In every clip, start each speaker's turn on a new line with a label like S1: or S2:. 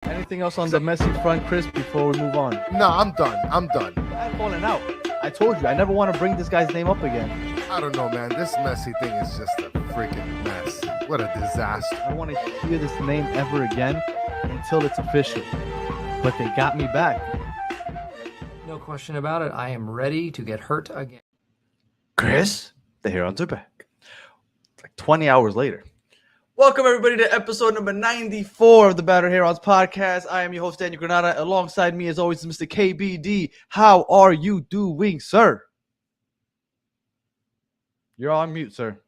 S1: Anything else on the Messi front, Chris, before we move on?
S2: No, I'm done. I'm
S1: I'm falling out. I told you, I never want to bring this guy's name up again.
S2: I don't know, man. This Messi thing is just a freaking mess. What a disaster.
S1: I don't want to hear this name ever again until it's official. But they got me back.
S3: No question about it. I am ready to get hurt again.
S1: Chris, the Herons are back. It's like 20 hours later. Welcome, everybody, to episode number 94 of the Battered Herons podcast. I am your host, Daniel Granada. Alongside me, as always, is Mr. KBD. How are you doing, sir? You're on mute, sir.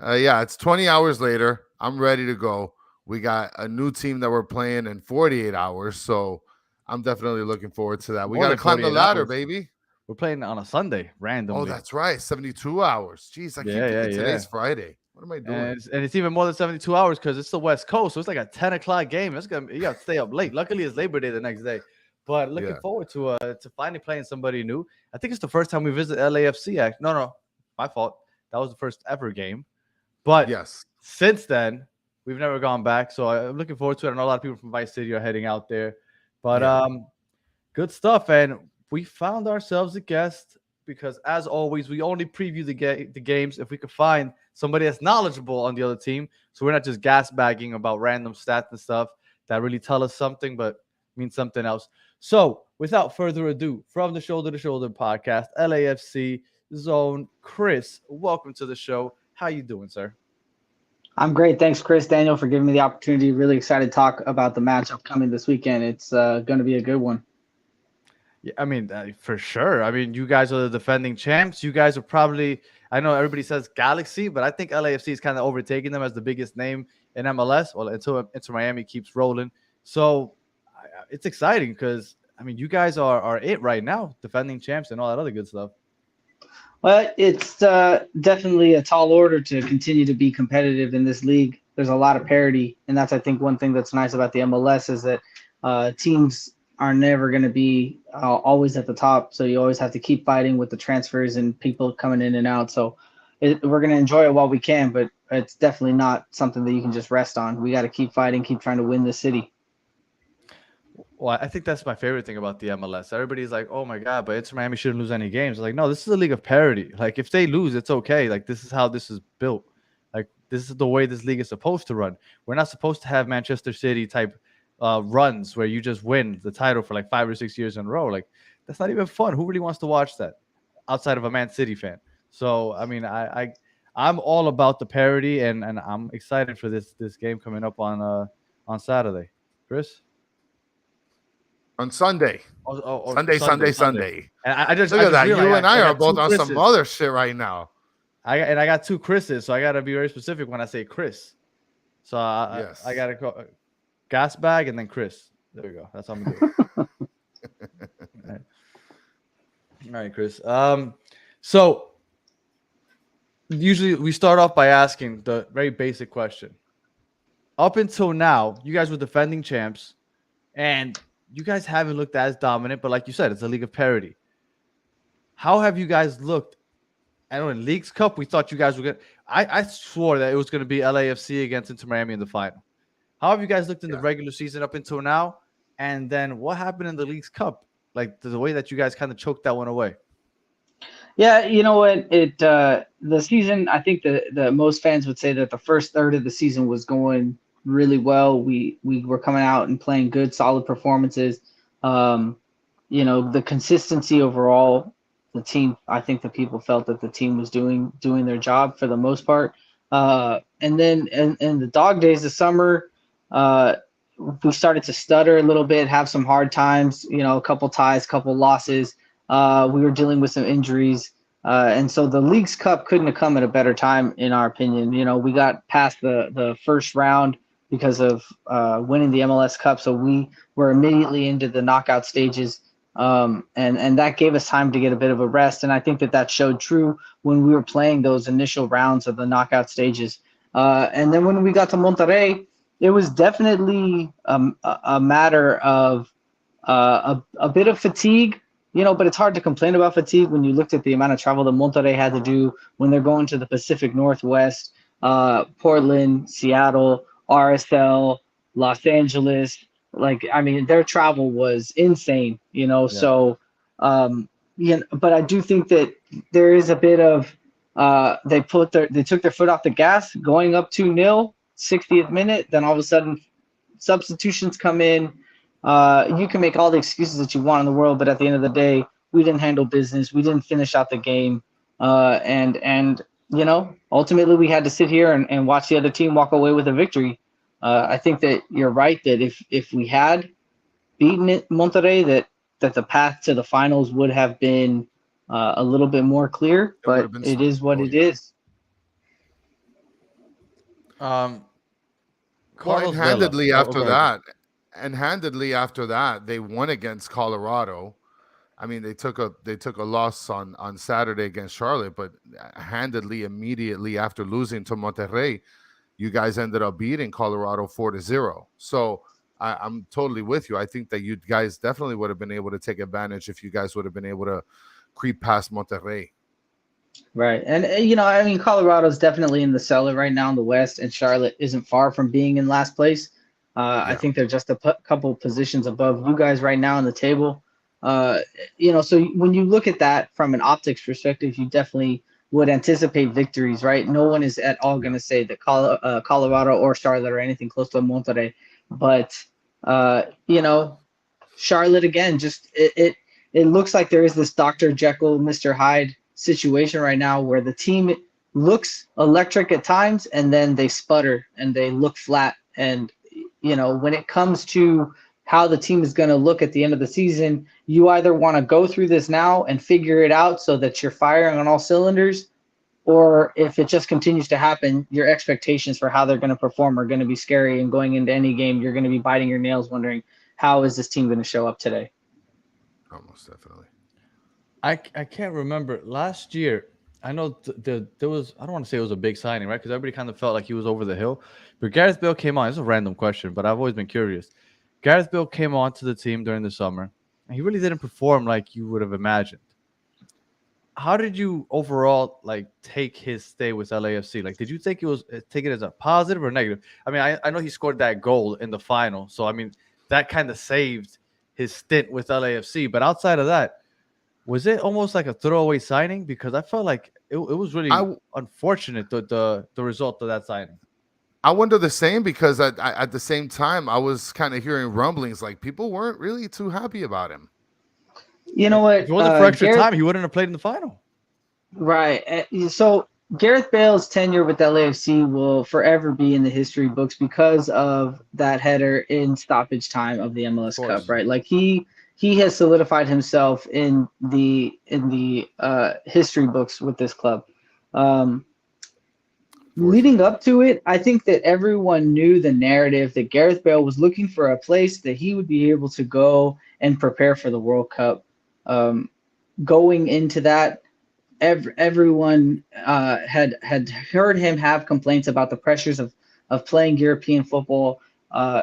S2: Yeah, it's 20 hours later. I'm ready to go. We got a new team that we're playing in 48 hours, so I'm definitely looking forward to that. We got to climb the ladder, baby.
S1: We're playing on a Sunday, randomly.
S2: Oh, that's right. 72 hours. Jeez, I keep thinking today's Friday. What am I doing?
S1: And it's even more than 72 hours because it's the West Coast, so it's like a 10 o'clock game. You got to stay up late. Luckily, it's Labor Day the next day. But looking forward to finally playing somebody new. I think it's the first time we visit LAFC. No, my fault. That was the first ever game. But since then, we've never gone back. So I'm looking forward to it. I know a lot of people from Vice City are heading out there. But good stuff. And we found ourselves a guest because, as always, we only preview the games if we could find somebody that's knowledgeable on the other team. So we're not just gas bagging about random stats and stuff that really tell us something but mean something else. So without further ado, from the Shoulder to Shoulder podcast, LAFC Zone, Chris, welcome to the show. How you doing, sir?
S4: I'm great. Thanks, Chris, Daniel, for giving me the opportunity. Really excited to talk about the match upcoming this weekend. It's going to be a good one.
S1: Yeah, I mean, for sure. I mean, you guys are the defending champs. You guys are probably, I know everybody says Galaxy, but I think LAFC is kind of overtaking them as the biggest name in MLS. Well, until Inter Miami keeps rolling. So it's exciting because, I mean, you guys are it right now, defending champs and all that other good stuff.
S4: Well, it's definitely a tall order to continue to be competitive in this league. There's a lot of parity, and that's, I think, one thing that's nice about the MLS is that teams are never going to be always at the top. So you always have to keep fighting with the transfers and people coming in and out. So we're going to enjoy it while we can, but it's definitely not something that you can just rest on. We got to keep fighting, keep trying to win the city.
S1: Well, I think that's my favorite thing about the MLS. Everybody's like, oh my God, but Inter Miami shouldn't lose any games. Like, no, this is a league of parity. Like, if they lose, it's okay. Like, this is how this is built. Like, this is the way this league is supposed to run. We're not supposed to have Manchester City type runs where you just win the title for like 5 or 6 years in a row. Like, that's not even fun. Who really wants to watch that outside of a Man City fan? So, I mean, I'm all about the parity, and I'm excited for this game coming up on Saturday. Chris?
S2: On Sunday. Sunday.
S1: And I just
S2: look at that.
S1: You
S2: and I are both on some other shit right now.
S1: I got two Chris's, so I got to be very specific when I say Chris. So I got to call gas bag and then Chris. There we go. That's how I'm going to do it. All right, Chris. So usually we start off by asking the very basic question. Up until now, you guys were defending champs, and you guys haven't looked as dominant, but like you said, it's a league of parity. How have you guys looked? I know in Leagues Cup, we thought you guys were going to – I swore that it was going to be LAFC against Inter Miami in the final. How have you guys looked in the regular season up until now? And then what happened in the Leagues Cup? Like the way that you guys kind of choked that one away.
S4: Yeah, you know what? The season, I think the most fans would say that the first third of the season was going really well. We were coming out and playing good, solid performances. The consistency overall, the team, I think the people felt that the team was doing their job for the most part. And then in the dog days of summer, we started to stutter a little bit, have some hard times, a couple ties, couple losses. We were dealing with some injuries. And so the Leagues Cup couldn't have come at a better time, in our opinion. We got past the first round because of winning the MLS Cup. So we were immediately into the knockout stages. And that gave us time to get a bit of a rest. And I think that showed true when we were playing those initial rounds of the knockout stages. And then when we got to Monterrey, it was definitely a matter of a bit of fatigue, but it's hard to complain about fatigue when you looked at the amount of travel that Monterrey had to do when they're going to the Pacific Northwest, Portland, Seattle, RSL, Los Angeles. Like, I mean, their travel was insane, you know.
S1: Yeah.
S4: So, but I do think that there is a bit of they took their foot off the gas going up 2-0, 60th minute. Then all of a sudden, substitutions come in. You can make all the excuses that you want in the world, but at the end of the day, we didn't handle business. We didn't finish out the game, and ultimately we had to sit here and watch the other team walk away with a victory. I think that you're right that if we had beaten Monterrey, that the path to the finals would have been a little bit more clear. But it is what it is.
S2: Well, and handedly after that, they won against Colorado. I mean, they took a loss on Saturday against Charlotte, but handedly immediately after losing to Monterrey, you guys ended up beating Colorado 4-0. So I'm totally with you. I think that you guys definitely would have been able to take advantage if you guys would have been able to creep past Monterrey.
S4: Right. And, I mean, Colorado's definitely in the cellar right now in the West, and Charlotte isn't far from being in last place. I think they're just a couple positions above you guys right now on the table. So when you look at that from an optics perspective, you definitely would anticipate victories, right? No one is at all going to say that Colorado or Charlotte are anything close to Monterrey. But, Charlotte, again, just it looks like there is this Dr. Jekyll, Mr. Hyde situation right now where the team looks electric at times and then they sputter and they look flat. And, when it comes to how the team is going to look at the end of the season, you either want to go through this now and figure it out so that you're firing on all cylinders, or if it just continues to happen, your expectations for how they're going to perform are going to be scary. And going into any game, you're going to be biting your nails wondering, how is this team going to show up today?
S2: Almost definitely.
S1: I can't remember last year. I know there was, I don't want to say it was a big signing, right? Because everybody kind of felt like he was over the hill. But Gareth Bale came on. It's a random question, but I've always been curious. Gareth Bale came on to the team during the summer, and he really didn't perform like you would have imagined. How did you overall take his stay with LAFC? Did you take it as a positive or negative? I mean, I know he scored that goal in the final, so I mean that kind of saved his stint with LAFC. But outside of that, was it almost like a throwaway signing? Because I felt like it was really unfortunate the result of that signing.
S2: I wonder the same, because at the same time, I was kind of hearing rumblings like people weren't really too happy about him.
S4: You know what?
S1: If it wasn't for extra time, he wouldn't have played in the final.
S4: Right. So Gareth Bale's tenure with LAFC will forever be in the history books because of that header in stoppage time of the MLS Cup, right? Like he has solidified himself in the history books with this club. Leading up to it, I think that everyone knew the narrative that Gareth Bale was looking for a place that he would be able to go and prepare for the World Cup. Going into that, everyone had heard him have complaints about the pressures of playing European football.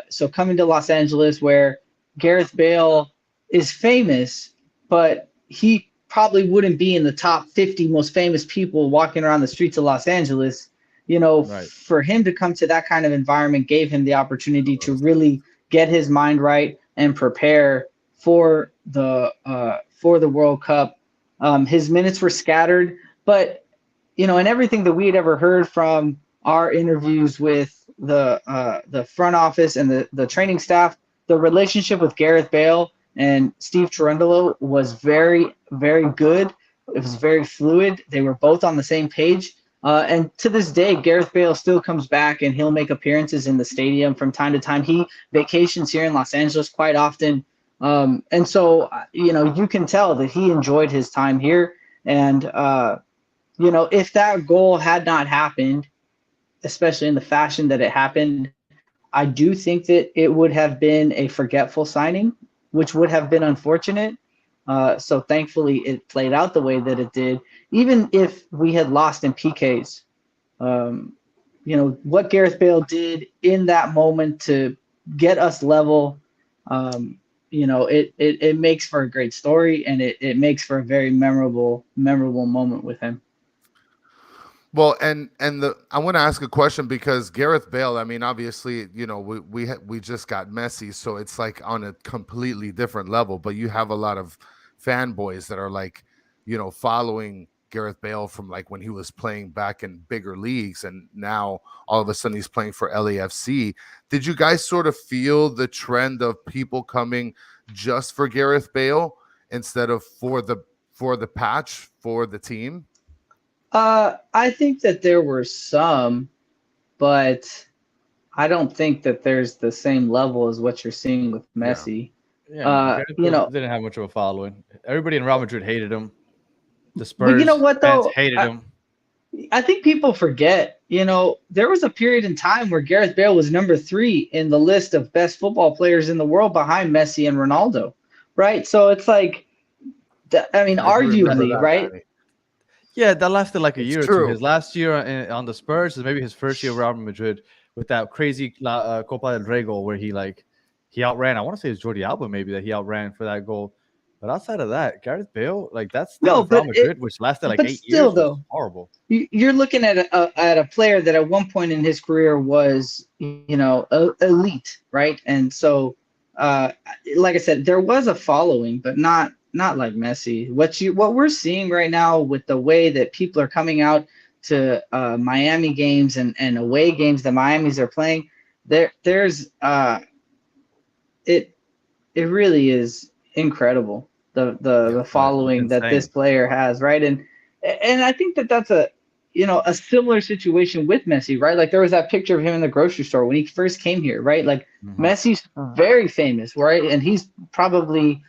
S4: So coming to Los Angeles, where Gareth Bale is famous, but he probably wouldn't be in the top 50 most famous people walking around the streets of Los Angeles. Right. For him to come to that kind of environment gave him the opportunity to really get his mind right and prepare for the World Cup. His minutes were scattered, but and everything that we had ever heard from our interviews with the front office and the training staff, the relationship with Gareth Bale and Steve Cherundolo was very, very good. It was very fluid. They were both on the same page. And to this day, Gareth Bale still comes back and he'll make appearances in the stadium from time to time. He vacations here in Los Angeles quite often. And so, you can tell that he enjoyed his time here. And, if that goal had not happened, especially in the fashion that it happened, I do think that it would have been a forgetful signing, which would have been unfortunate. So thankfully it played out the way that it did. Even if we had lost in PKs, what Gareth Bale did in that moment to get us level, it makes for a great story, and it makes for a very memorable moment with him.
S2: Well, I want to ask a question because Gareth Bale, I mean, obviously, we just got Messi, so it's like on a completely different level. But you have a lot of fanboys that are like, following Gareth Bale from like when he was playing back in bigger leagues, and now all of a sudden he's playing for LAFC. Did you guys sort of feel the trend of people coming just for Gareth Bale instead of for the patch for the team?
S4: I think that there were some, but I don't think that there's the same level as what you're seeing with Messi.
S1: Yeah, didn't have much of a following. Everybody in Real Madrid hated him. The Spurs
S4: but you know what
S1: fans
S4: though?
S1: hated him.
S4: I think people forget, there was a period in time where Gareth Bale was number 3 in the list of best football players in the world behind Messi and Ronaldo, right? So it's like, I mean, arguably, right?
S2: Danny.
S1: Yeah, that lasted like a year or two.
S2: True.
S1: His last year on the Spurs is maybe his first year Real Madrid with that crazy Copa del Rey goal where he outran. I want to say it's Jordi Alba maybe that he outran for that goal. But outside of that, Gareth Bale, like that's Real Madrid, which lasted like 8 years.
S4: Still, though,
S1: horrible.
S4: You're looking at a player that at one point in his career was, elite, right? And so, like I said, there was a following, but not like Messi. What we're seeing right now with the way that people are coming out to Miami games and away games that Miami's are playing, there's it really is incredible the following that this player has, right? And I think that's a similar situation with Messi, right? Like there was that picture of him in the grocery store when he first came here, right? Like Messi's very famous, right? And he's probably,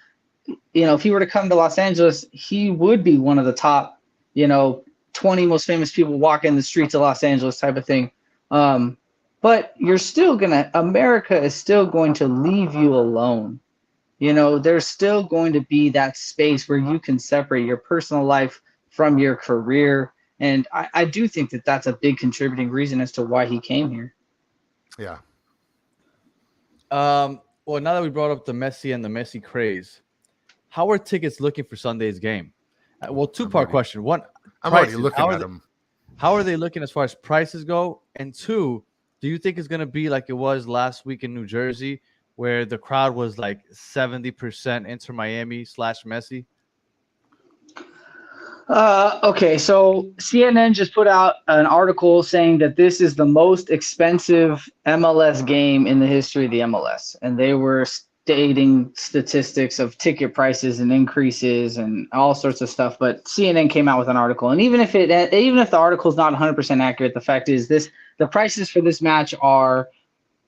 S4: if he were to come to Los Angeles, he would be one of the top, 20 most famous people walking the streets of Los Angeles type of thing. But America is still going to leave you alone. There's still going to be that space where you can separate your personal life from your career. And I do think that that's a big contributing reason as to why he came here.
S2: Yeah.
S1: Well, now that we brought up the Messi and the Messi craze, how are tickets looking for Sunday's game? Well, two-part question. One,
S2: I'm already looking at them.
S1: How are they looking as far as prices go? And two, do you think it's going to be like it was last week in New Jersey, where the crowd was like 70% Inter Miami / Messi?
S4: Okay, so CNN just put out an article saying that this is the most expensive MLS game in the history of the MLS. And they were stating statistics of ticket prices and increases and all sorts of stuff. But CNN came out with an article. And even if the article is not 100% accurate, the fact is the prices for this match are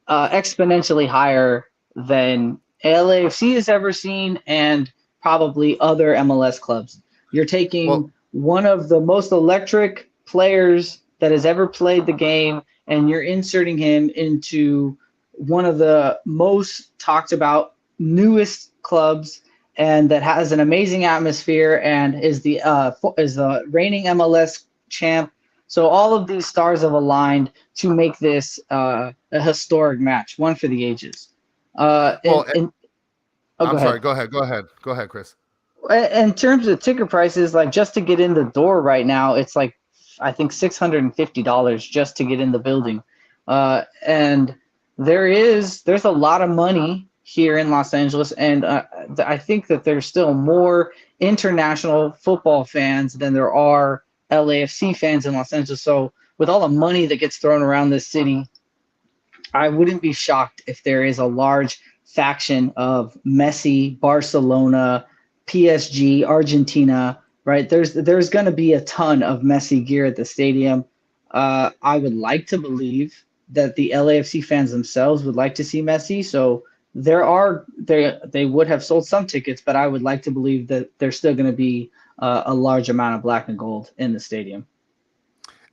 S4: exponentially higher than LAFC has ever seen and probably other MLS clubs. You're taking one of the most electric players that has ever played the game, and you're inserting him into one of the most talked about newest clubs, and that has an amazing atmosphere and is the reigning MLS champ. So all of these stars have aligned to make this a historic match, one for the ages.
S2: I'm sorry. Go ahead, Chris.
S4: In terms of ticket prices, like just to get in the door right now, it's like I think $650 just to get in the building, and there's a lot of money here in Los Angeles, and I think that there's still more international football fans than there are LAFC fans in Los Angeles. So with all the money that gets thrown around this city, I wouldn't be shocked if there is a large faction of Messi, Barcelona, PSG, Argentina, right? There's going to be a ton of Messi gear at the stadium. I would like to believe that the LAFC fans themselves would like to see Messi. So they would have sold some tickets, but I would like to believe that there's still going to be a large amount of black and gold in the stadium.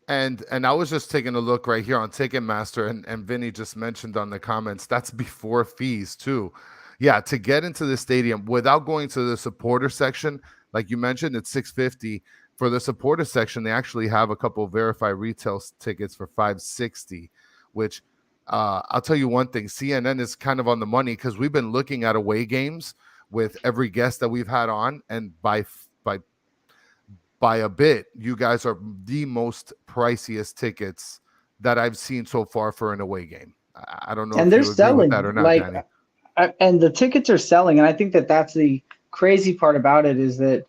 S2: And I was just taking a look right here on Ticketmaster, and Vinny just mentioned on the comments, that's before fees too. Yeah, to get into the stadium without going to the supporter section, like you mentioned, it's $650. For the supporter section, they actually have a couple of verified retail tickets for $560, which I'll tell you one thing, CNN is kind of on the money because we've been looking at away games with every guest that we've had on, and by by a bit, you guys are the most priciest tickets that I've seen so far for an away game. I don't know
S4: And
S2: if
S4: they're
S2: you agree with
S4: selling
S2: that or not,
S4: like,
S2: Danny.
S4: and the tickets are selling, and I think that that's the crazy part about it is that,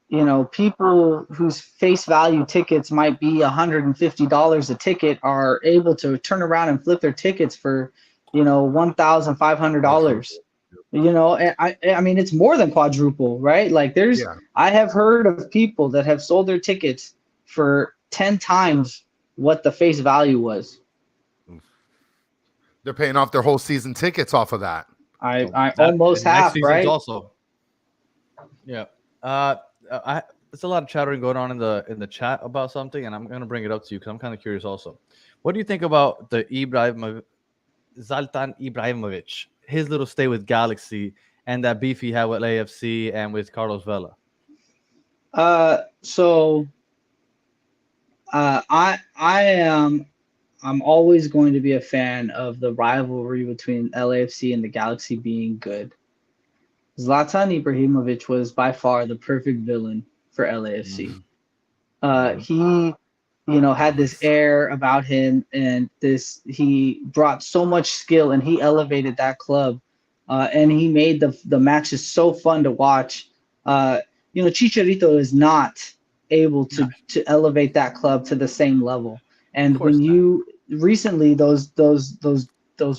S4: you know, people whose face value tickets might be $150 a ticket are able to turn around and flip their tickets for, you know, $1,500. You know, and I mean, it's more than quadruple, right? Like I have heard of people that have sold their tickets for 10 times what the face value was.
S2: They're paying off their whole season tickets off of that.
S4: I almost half, right?
S1: Also, yeah. There's a lot of chattering going on in the chat about something, and I'm gonna bring it up to you because I'm kind of curious also. What do you think about the Zlatan Ibrahimovic, his little stay with Galaxy, and that beef he had with LAFC and with Carlos Vela?
S4: I'm always going to be a fan of the rivalry between LAFC and the Galaxy being good. Zlatan Ibrahimovic was by far the perfect villain for LAFC. He, you know, had this air about him, and he brought so much skill, and he elevated that club, and he made the matches so fun to watch. You know, Chicharito is not able to elevate that club to the same level. And when you recently those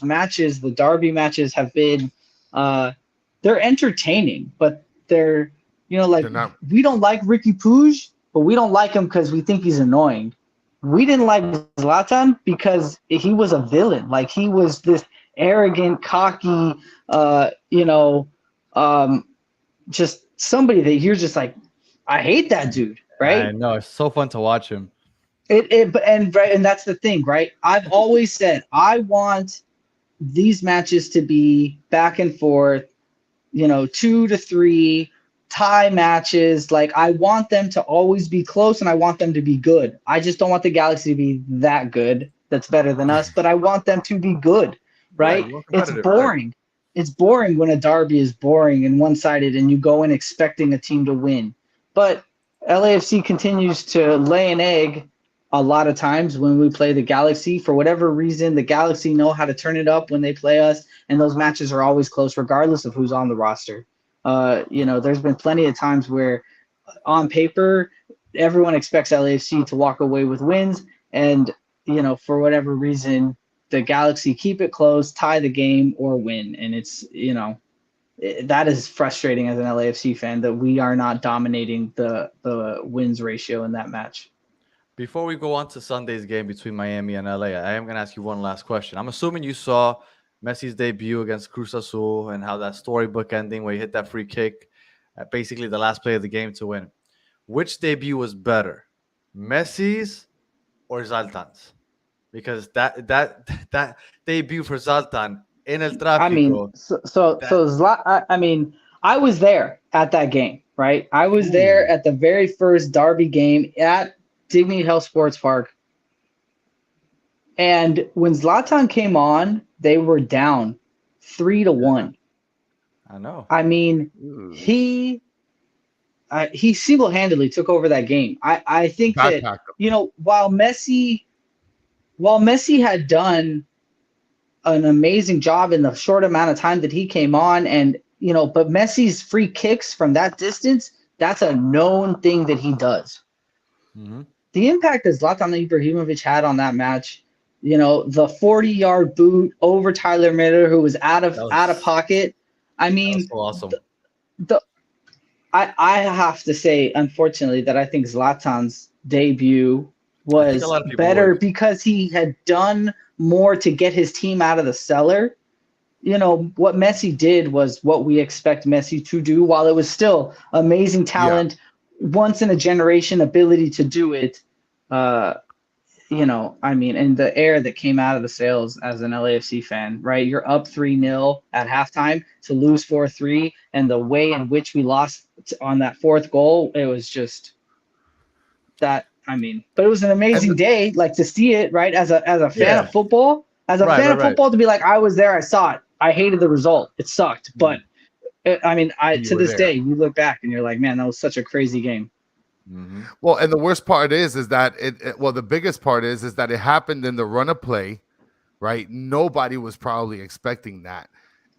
S4: matches, the derby matches have been they're entertaining, but they're, you know, like, we don't like Ricky Puig, but we don't like him because we think he's annoying. We didn't like Zlatan because he was a villain. Like, he was this arrogant, cocky, you know, just somebody that you're just like, I hate that dude, right?
S1: I know, it's so fun to watch him.
S4: And that's the thing, right? I've always said I want these matches to be back and forth, you know, 2 to 3 tie matches. Like, I want them to always be close, and I want them to be good. I just don't want the Galaxy to be that good, that's better than us, but I want them to be good, right? It's boring. Right? It's boring when a derby is boring and one-sided and you go in expecting a team to win. But LAFC continues to lay an egg a lot of times when we play the Galaxy. For whatever reason, the Galaxy know how to turn it up when they play us, and those matches are always close regardless of who's on the roster. You know, there's been plenty of times where on paper, everyone expects LAFC to walk away with wins, and, you know, for whatever reason, the Galaxy keep it close, tie the game, or win. And it's, you know, that is frustrating as an LAFC fan that we are not dominating the wins ratio in that match.
S1: Before we go on to Sunday's game between Miami and LA, I am going to ask you one last question. I'm assuming you saw Messi's debut against Cruz Azul and how that storybook ending where he hit that free kick at basically the last play of the game to win. Which debut was better, Messi's or Zlatan's? Because that debut for Zlatan in El Tráfico.
S4: I mean, I mean, I was there at that game, right? I was there at the very first derby game at Dignity Health Sports Park. And when Zlatan came on, they were down 3-1.
S1: I know.
S4: I mean, he single-handedly took over that game. I think that, you know, while Messi had done an amazing job in the short amount of time that he came on, and, you know, but Messi's free kicks from that distance, that's a known thing that he does.
S1: Mm-hmm.
S4: The impact that Zlatan Ibrahimovic had on that match, you know, the 40-yard boot over Tyler Miller, who was out of pocket. I mean,
S1: so awesome.
S4: I have to say, unfortunately, that I think Zlatan's debut was better because he had done more to get his team out of the cellar. You know, what Messi did was what we expect Messi to do, while it was still amazing talent, once in a generation ability to do it. You know, I mean, and the air that came out of the sails as an LAFC fan, right? You're up 3-0 at halftime to lose 4-3, and the way in which we lost on that fourth goal, it was just that. I mean, but it was an amazing day, like, to see it, right? As a fan of football, football, to be like, I was there, I saw it. I hated the result. It sucked, but I mean, to this day, you look back and you're like, man, that was such a crazy game.
S2: Well, and the worst part is that the biggest part is that it happened in the run of play, right? Nobody was probably expecting that.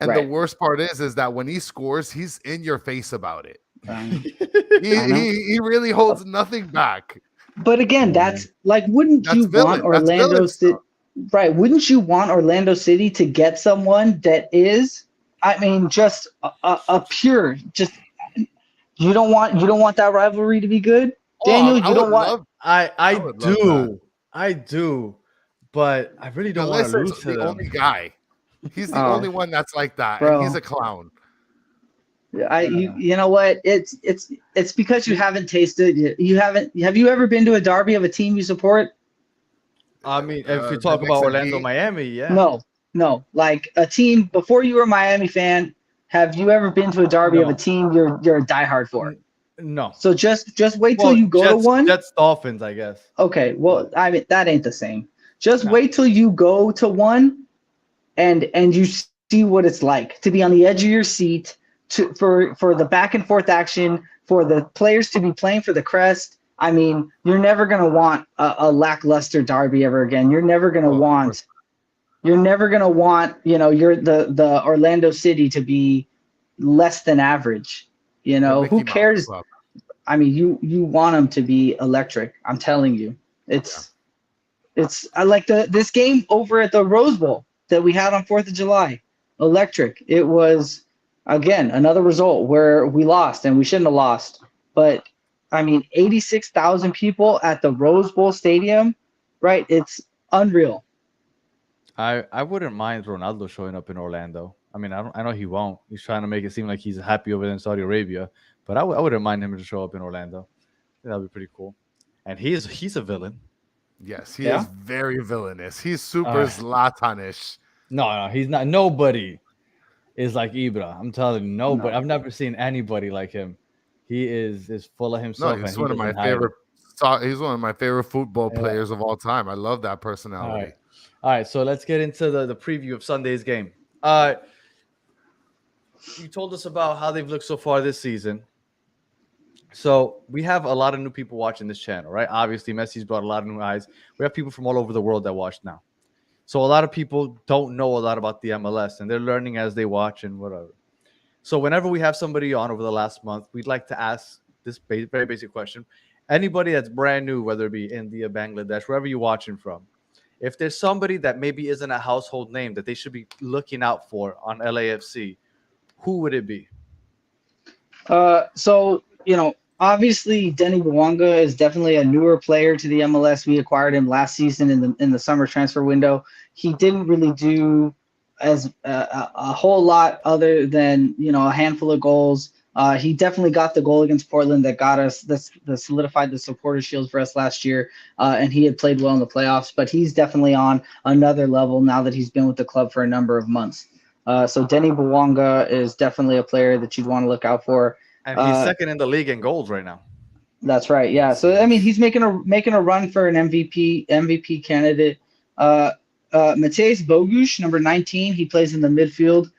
S2: And the worst part is that when he scores, he's in your face about it. He really holds nothing back.
S4: But again, that's like, wouldn't you want Orlando City? Right? Wouldn't you want Orlando City to get someone that is, I mean, just a pure, just you don't want that rivalry to be good, Daniel. You don't want.
S1: I do, but I really don't want to lose to
S2: the
S1: them.
S2: only guy. He's the only one that's like that,
S4: bro.
S2: And he's a clown.
S4: You know what? It's because you haven't tasted. You haven't. Have you ever been to a derby of a team you support?
S1: I mean, if you talk about Orlando, Miami, yeah.
S4: No. Like a team before you were a Miami fan. Have you ever been to a derby of a team you're a diehard for?
S1: No.
S4: So just wait till you go to one.
S1: Jets Dolphins, I guess.
S4: Okay. Well, I mean that ain't the same. Just wait till you go to one, and you see what it's like to be on the edge of your seat, for the back and forth action, for the players to be playing for the crest. I mean, you're never gonna want a lackluster derby ever again. You're never gonna want, you're the Orlando City to be less than average. Who cares? I mean, you want them to be electric. I'm telling you, I like this game over at the Rose Bowl that we had on 4th of July. Electric. It was, again, another result where we lost and we shouldn't have lost. But I mean, 86,000 people at the Rose Bowl Stadium, right? It's unreal.
S1: I wouldn't mind Ronaldo showing up in Orlando. I mean, I know he won't. He's trying to make it seem like he's happy over there in Saudi Arabia, but I wouldn't mind him to show up in Orlando. That'd be pretty cool. And he's a villain.
S2: Yes, he is very villainous. He's super Zlatan-ish.
S1: No, he's not. Nobody is like Ibra. I'm telling you, nobody. No. I've never seen anybody like him. He is full of himself.
S2: No, he's one of my favorite. He's one of my favorite football players of all time. I love that personality.
S1: All right. So let's get into the preview of Sunday's game. You told us about how they've looked so far this season. So we have a lot of new people watching this channel, right? Obviously, Messi's brought a lot of new eyes. We have people from all over the world that watch now. So a lot of people don't know a lot about the MLS, and they're learning as they watch and whatever. So whenever we have somebody on over the last month, we'd like to ask this very basic question. Anybody that's brand new, whether it be India, Bangladesh, wherever you're watching from, if there's somebody that maybe isn't a household name that they should be looking out for on LAFC, who would it be?
S4: Obviously Denny Bwanga is definitely a newer player to the MLS. We acquired him last season in the summer transfer window. He didn't really do as a whole lot other than a handful of goals. He definitely got the goal against Portland that got us that solidified the Supporter Shield for us last year, and he had played well in the playoffs. But he's definitely on another level now that he's been with the club for a number of months. So Denny Bwanga is definitely a player that you'd want to look out for.
S1: And he's second in the league in goals right now.
S4: That's right. Yeah. So I mean, he's making a run for an MVP candidate. Mateusz Bogusz, number 19, he plays in the midfield.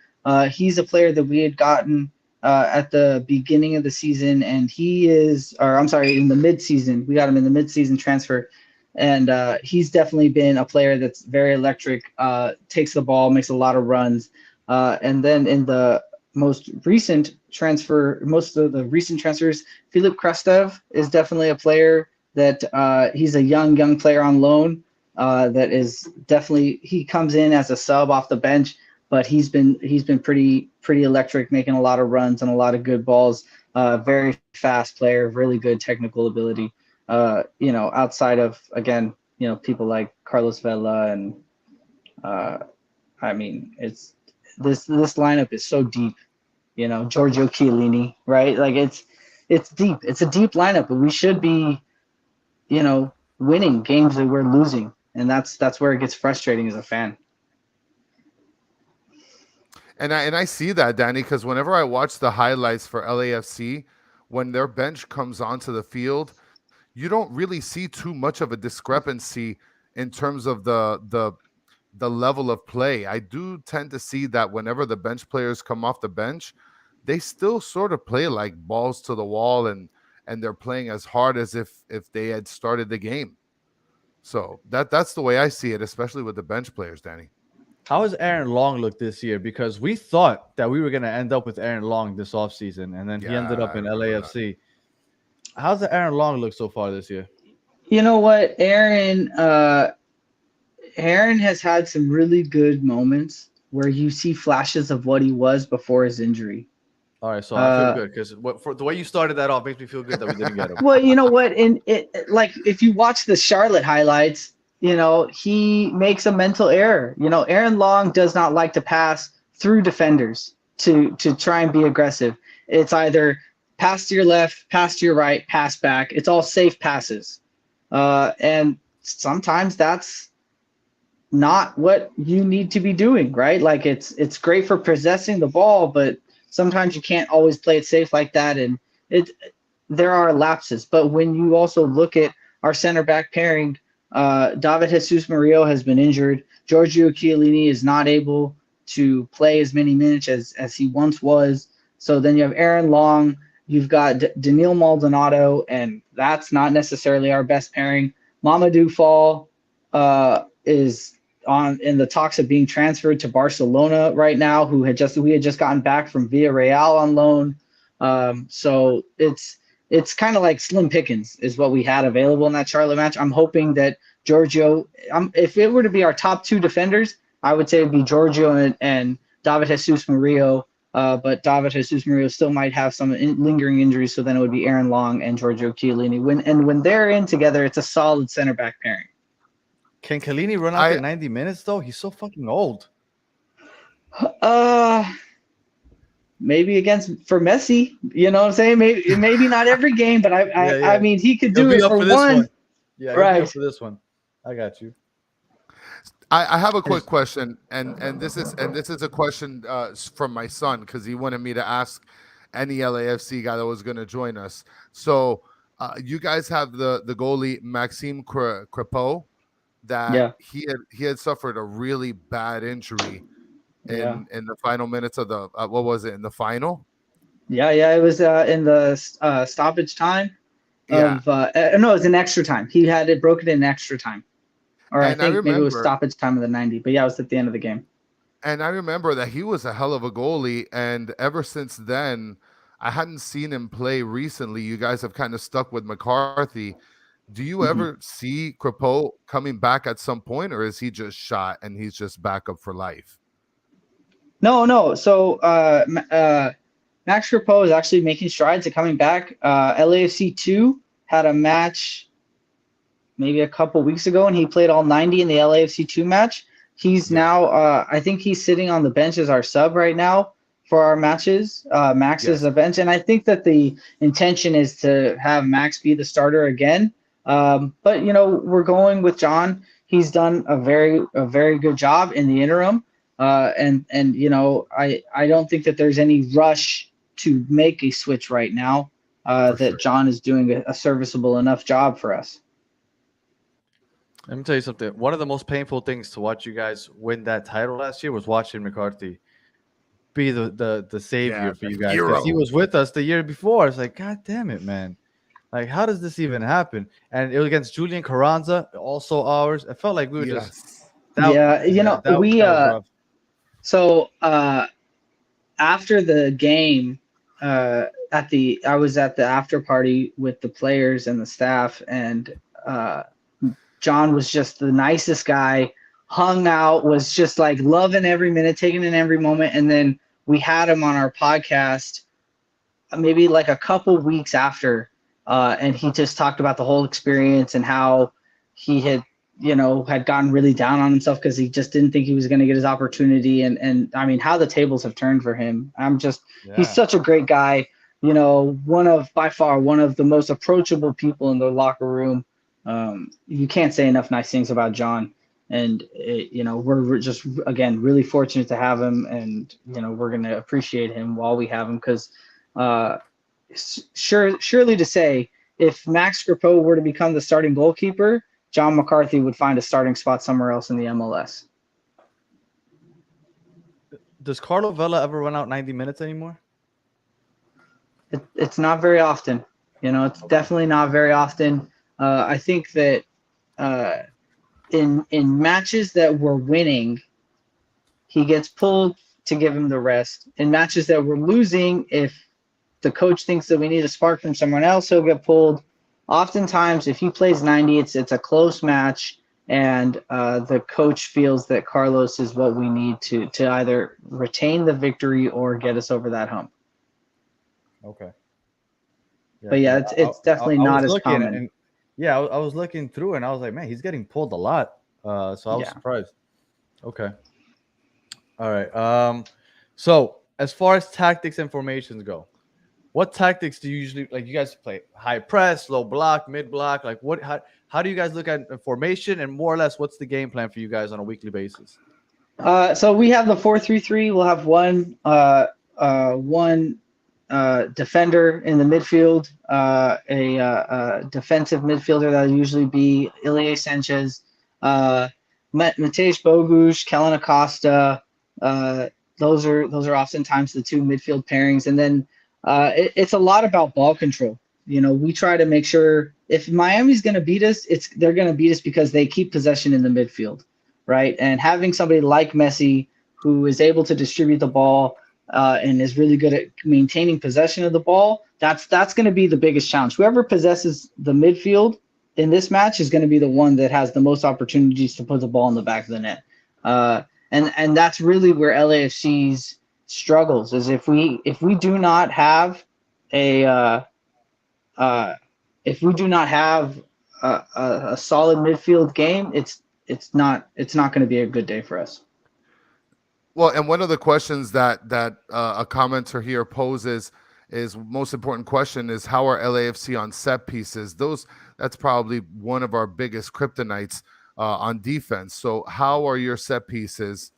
S4: He's a player that we had gotten at the beginning of the season, and in the midseason. We got him in the midseason transfer, and he's definitely been a player that's very electric. Takes the ball, makes a lot of runs, and then in the most of the recent transfers, Filip Krastev is definitely a player that he's a young player on loan. That is definitely, he comes in as a sub off the bench, but he's been pretty electric, making a lot of runs and a lot of good balls. Very fast player, really good technical ability. Outside of, again, people like Carlos Vela and I mean, it's this lineup is so deep. Giorgio Chiellini, right? Like it's deep. It's a deep lineup, but we should be, winning games that we're losing. And that's where it gets frustrating as a fan.
S2: And I see that, Danny, because whenever I watch the highlights for LAFC, when their bench comes onto the field, you don't really see too much of a discrepancy in terms of the level of play. I do tend to see that whenever the bench players come off the bench, they still sort of play like balls to the wall and and they're playing as hard as if they had started the game. So that's the way I see it, especially with the bench players, Danny.
S1: How has Aaron Long looked this year? Because we thought that we were going to end up with Aaron Long this offseason, and then he ended up in LAFC. How's the Aaron Long look so far this year?
S4: You know what, Aaron has had some really good moments where you see flashes of what he was before his injury.
S1: All right, so I feel good because for the way you started that off makes me feel good that we didn't get him.
S4: Well, you know what? Like if you watch the Charlotte highlights, he makes a mental error. Aaron Long does not like to pass through defenders to try and be aggressive. It's either pass to your left, pass to your right, pass back. It's all safe passes. And sometimes that's not what you need to be doing, right? Like it's great for possessing the ball, but sometimes you can't always play it safe like that. And there are lapses. But when you also look at our center back pairing, David Jesus Murillo has been injured. Giorgio Chiellini is not able to play as many minutes as he once was. So then you have Aaron Long, you've got Daniil Maldonado, and that's not necessarily our best pairing. Mamadou Fall is in the talks of being transferred to Barcelona right now, we had just gotten back from Villarreal on loan. So it's kind of like slim pickings is what we had available in that Charlotte match. I'm hoping that Giorgio, if it were to be our top two defenders, I would say it'd be Giorgio and David Jesus Murillo. But David Jesus Murillo still might have some lingering injuries, so then it would be Aaron Long and Giorgio Chiellini. When they're in together, it's a solid center back pairing.
S1: Can Chiellini run out there 90 minutes though? He's so fucking old.
S4: Maybe for Messi, you know what I'm saying? Maybe not every game, but I mean he could do it for one.
S1: Yeah,
S4: right.
S1: For this one, I got you.
S2: I have a quick question, and this is a question from my son because he wanted me to ask any LAFC guy that was going to join us. So you guys have the goalie Maxime Crepeau that he had suffered a really bad injury in the final minutes of the what was it in the final?
S4: Yeah, it was in the stoppage time. No, it was in extra time. He had it broken in extra time. Or I think maybe it was stoppage time of the 90, but yeah, it was at the end of the game.
S2: And I remember that he was a hell of a goalie, and ever since then, I hadn't seen him play recently. You guys have kind of stuck with McCarthy. Do you ever see Crepeau coming back at some point, or is he just shot and he's just back up for life?
S4: No. So Max Crepeau is actually making strides at coming back. LAFC 2 had a match maybe a couple weeks ago, and he played all 90 in the LAFC 2 match. He's now, I think he's sitting on the bench as our sub right now for our matches. Max is a bench, and I think that the intention is to have Max be the starter again. But we're going with John. He's done a very good job in the interim, and I don't think that there's any rush to make a switch right now. That John is doing a serviceable enough job for us.
S1: Let me tell you something. One of the most painful things to watch you guys win that title last year was watching McCarthy be the savior for you guys. Because he was with us the year before. It's like, God damn it, man. Like, how does this even happen? And it was against Julian Carranza, also ours. It felt like we were just...
S4: So after the game, I was at the after party with the players and the staff, and John was just the nicest guy, hung out, was just like loving every minute, taking in every moment. And then we had him on our podcast maybe like a couple weeks after, and he just talked about the whole experience and how he had gotten really down on himself because he just didn't think he was going to get his opportunity. And I mean, how the tables have turned for him. He's such a great guy, by far one of the most approachable people in the locker room. You can't say enough nice things about John, and we're just again really fortunate to have him, and we're going to appreciate him while we have him, because surely to say, if Max Crepeau were to become the starting goalkeeper, John McCarthy would find a starting spot somewhere else in the MLS.
S1: Does Carlo Vela ever run out 90 minutes anymore?
S4: It's not very often. It's definitely not very often. I think that in matches that we're winning, he gets pulled to give him the rest. In matches that we're losing, if the coach thinks that we need a spark from someone else, he'll get pulled. Oftentimes, if he plays 90, it's a close match, and the coach feels that Carlos is what we need to either retain the victory or get us over that hump.
S1: Okay.
S4: Yeah, but yeah, it's definitely not as common.
S1: And I was looking through and I was like, man, he's getting pulled a lot. So I was surprised. Okay. All right. So as far as tactics and formations go, what tactics do you usually like? You guys play high press, low block, mid block. Like what? How do you guys look at formation, and more or less, what's the game plan for you guys on a weekly basis?
S4: So we have the 4-3-3. We'll have one defender in the midfield, a defensive midfielder that will usually be Ilie Sanchez, Matej Bogusz, Kellen Acosta. Those are oftentimes the two midfield pairings, and then it's a lot about ball control. We try to make sure if Miami's going to beat us, they're going to beat us because they keep possession in the midfield, right? And having somebody like Messi who is able to distribute the ball and is really good at maintaining possession of the ball, that's going to be the biggest challenge. Whoever possesses the midfield in this match is going to be the one that has the most opportunities to put the ball in the back of the net. And that's really where LAFC's struggles is if we do not have a solid midfield game, it's not going to be a good day for us.
S2: Well, and one of the questions that a commenter here poses is most important question is how are LAFC on set pieces? That's probably one of our biggest kryptonites on defense. So how are your set pieces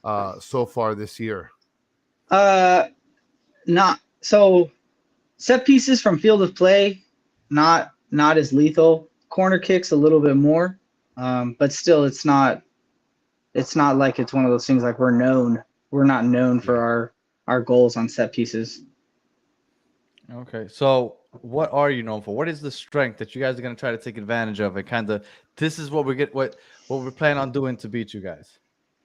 S2: so far this year?
S4: Not so. Set pieces from field of play, not as lethal. Corner kicks a little bit more, but still, it's not like it's one of those things like we're not known for our goals on set pieces.
S1: Okay, so what are you known for? What is the strength that you guys are going to try to take advantage of? And kind of this is what we're planning on doing to beat you guys.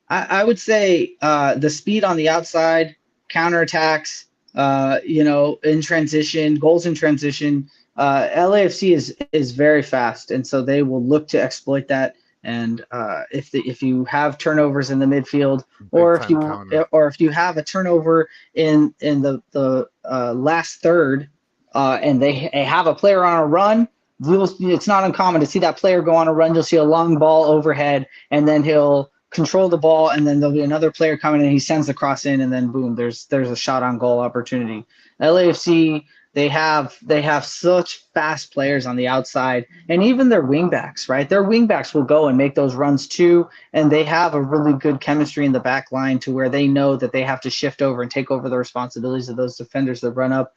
S4: I would say the speed on the outside, counterattacks, in transition, goals in transition. LAFC is very fast, and so they will look to exploit that. And if you have turnovers in the midfield, or if you have a turnover in the last third, and they have a player on a run, it's not uncommon to see that player go on a run. You'll see a long ball overhead, and then he'll control the ball, and then there'll be another player coming in. He sends the cross in, and then boom, there's a shot on goal opportunity. LAFC. They have such fast players on the outside, and even their wingbacks, right? Their wingbacks will go and make those runs too, and they have a really good chemistry in the back line to where they know that they have to shift over and take over the responsibilities of those defenders that run up.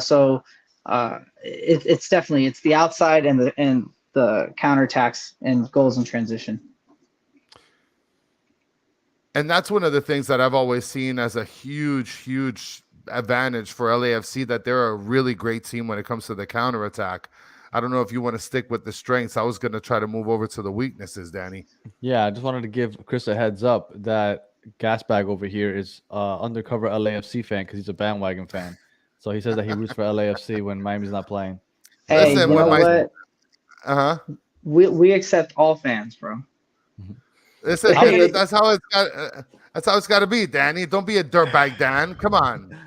S4: So it's definitely the outside and the counterattacks and goals in transition.
S2: And that's one of the things that I've always seen as a huge advantage for LAFC, that they're a really great team when it comes to the counterattack. I don't know if you want to stick with the strengths. I was going to try to move over to the weaknesses, Danny.
S1: Yeah, I just wanted to give Chris a heads up that Gasbag over here is undercover LAFC fan because he's a bandwagon fan. So he says that he roots for LAFC when Miami's not playing.
S4: Hey, listen, you know what? We accept all fans, bro.
S2: Listen, that's how it's got to be, Danny. Don't be a dirtbag, Dan. Come on.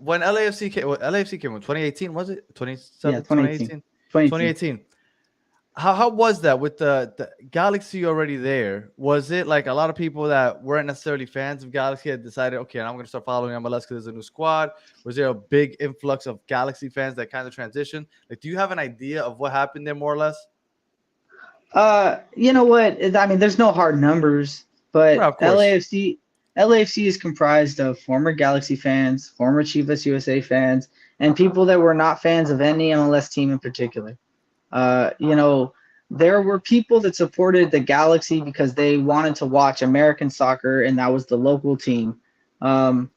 S1: When LAFC came in 2018, was it
S4: 2018?
S1: 2018. How was that with the Galaxy already there? Was it like a lot of people that weren't necessarily fans of Galaxy had decided, okay, I'm going to start following MLS because there's a new squad? Was there a big influx of Galaxy fans that kind of transitioned? Like, do you have an idea of what happened there, more or less?
S4: You know what? I mean, there's no hard numbers, but LAFC is comprised of former Galaxy fans, former Chivas USA fans, and people that were not fans of any MLS team in particular. There were people that supported the Galaxy because they wanted to watch American soccer, and that was the local team. And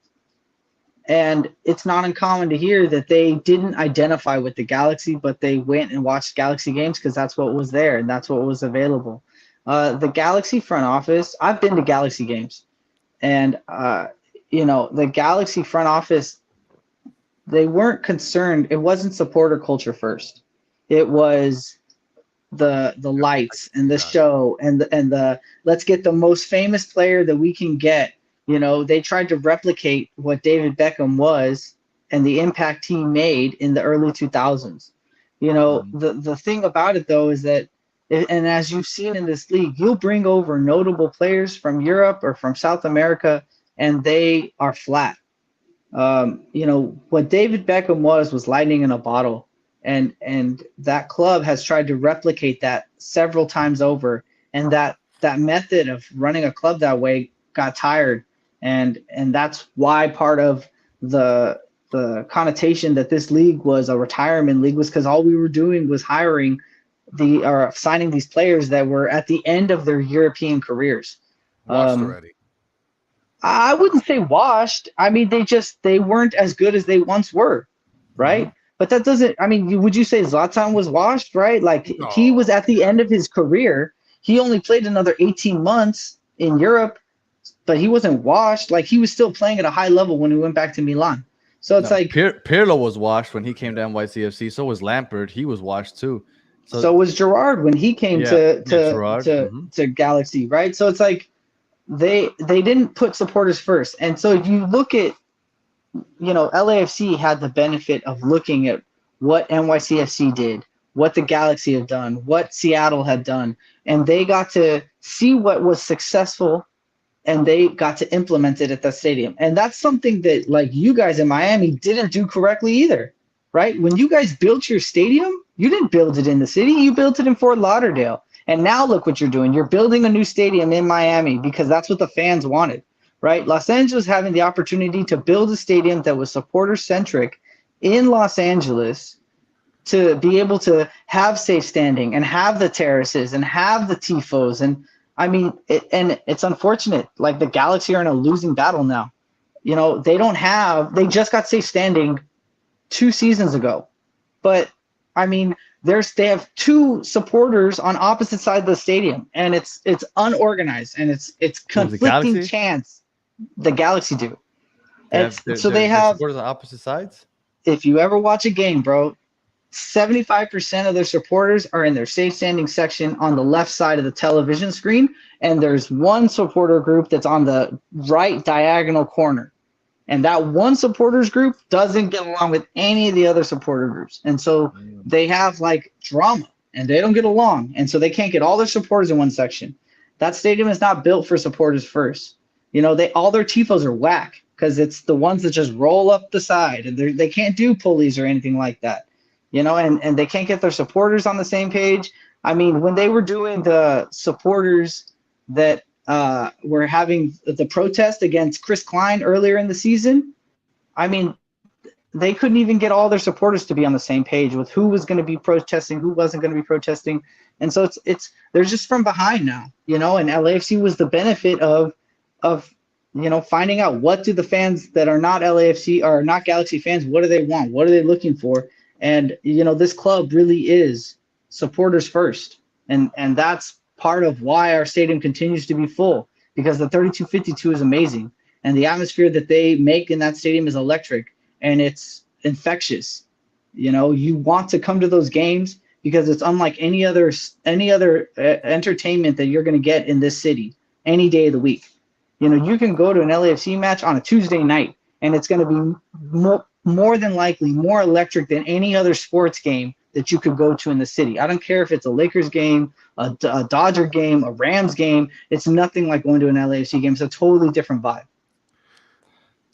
S4: And it's not uncommon to hear that they didn't identify with the Galaxy, but they went and watched Galaxy games because that's what was there and that's what was available. The Galaxy front office, I've been to Galaxy games, and the Galaxy front office, they weren't concerned. It wasn't supporter culture first. It was the lights and the show and the let's get the most famous player that we can get. They tried to replicate what David Beckham was and the impact he made in the early 2000s. The thing about it, though, is that, and as you've seen in this league, you'll bring over notable players from Europe or from South America, and they are flat. What David Beckham was lightning in a bottle. And that club has tried to replicate that several times over. And that method of running a club that way got tired. And that's why part of the connotation that this league was a retirement league was because all we were doing was signing these players that were at the end of their European careers.
S2: Washed already.
S4: I wouldn't say washed. I mean, they weren't as good as they once were, right? Mm-hmm. But that doesn't. I mean, would you say Zlatan was washed, right? Like no. He was at the end of his career. He only played another 18 months in Europe, but he wasn't washed. Like he was still playing at a high level when he went back to Milan. So it's like
S1: Pirlo was washed when he came to NYCFC. So was Lampard. He was washed too.
S4: So was Gerrard when he came to Galaxy, right? So it's like they didn't put supporters first. And so you look at, LAFC had the benefit of looking at what NYCFC did, what the Galaxy have done, what Seattle had done, and they got to see what was successful, and they got to implement it at the stadium. And that's something that, like, you guys in Miami didn't do correctly either, right? When you guys built your stadium, you didn't build it in the city, you built it in Fort Lauderdale. And now look what you're doing. You're building a new stadium in Miami because that's what the fans wanted, right? Los Angeles having the opportunity to build a stadium that was supporter-centric in Los Angeles to be able to have safe standing and have the terraces and have the tifos. And I mean, it's unfortunate. Like the Galaxy are in a losing battle now. They just got safe standing 2 seasons ago. But I mean, they have 2 supporters on opposite sides of the stadium, and it's unorganized and it's conflicting chants. The Galaxy do. They have
S1: supporters on opposite sides.
S4: If you ever watch a game, bro, 75% of their supporters are in their safe standing section on the left side of the television screen, and there's one supporter group that's on the right diagonal corner. And that one supporters group doesn't get along with any of the other supporter groups. And so they have like drama and they don't get along. And so they can't get all their supporters in one section. That stadium is not built for supporters first. All their tifos are whack because it's the ones that just roll up the side and they can't do pulleys or anything like that. And they can't get their supporters on the same page. I mean, when they were doing the supporters that were having the protest against Chris Klein earlier in the season, I mean, they couldn't even get all their supporters to be on the same page with who was going to be protesting, who wasn't going to be protesting. And so they're just from behind now, and LAFC was the benefit of finding out what do the fans that are not LAFC or not Galaxy fans, what do they want? What are they looking for? And, this club really is supporters first. And that's part of why our stadium continues to be full, because the 3252 is amazing. And the atmosphere that they make in that stadium is electric and it's infectious. You want to come to those games because it's unlike any other entertainment that you're going to get in this city any day of the week. You can go to an LAFC match on a Tuesday night and it's going to be more than likely more electric than any other sports game that you could go to in the city. I don't care if it's a Lakers game, a Dodger game, a Rams game. It's nothing like going to an LAFC game. It's a totally different vibe.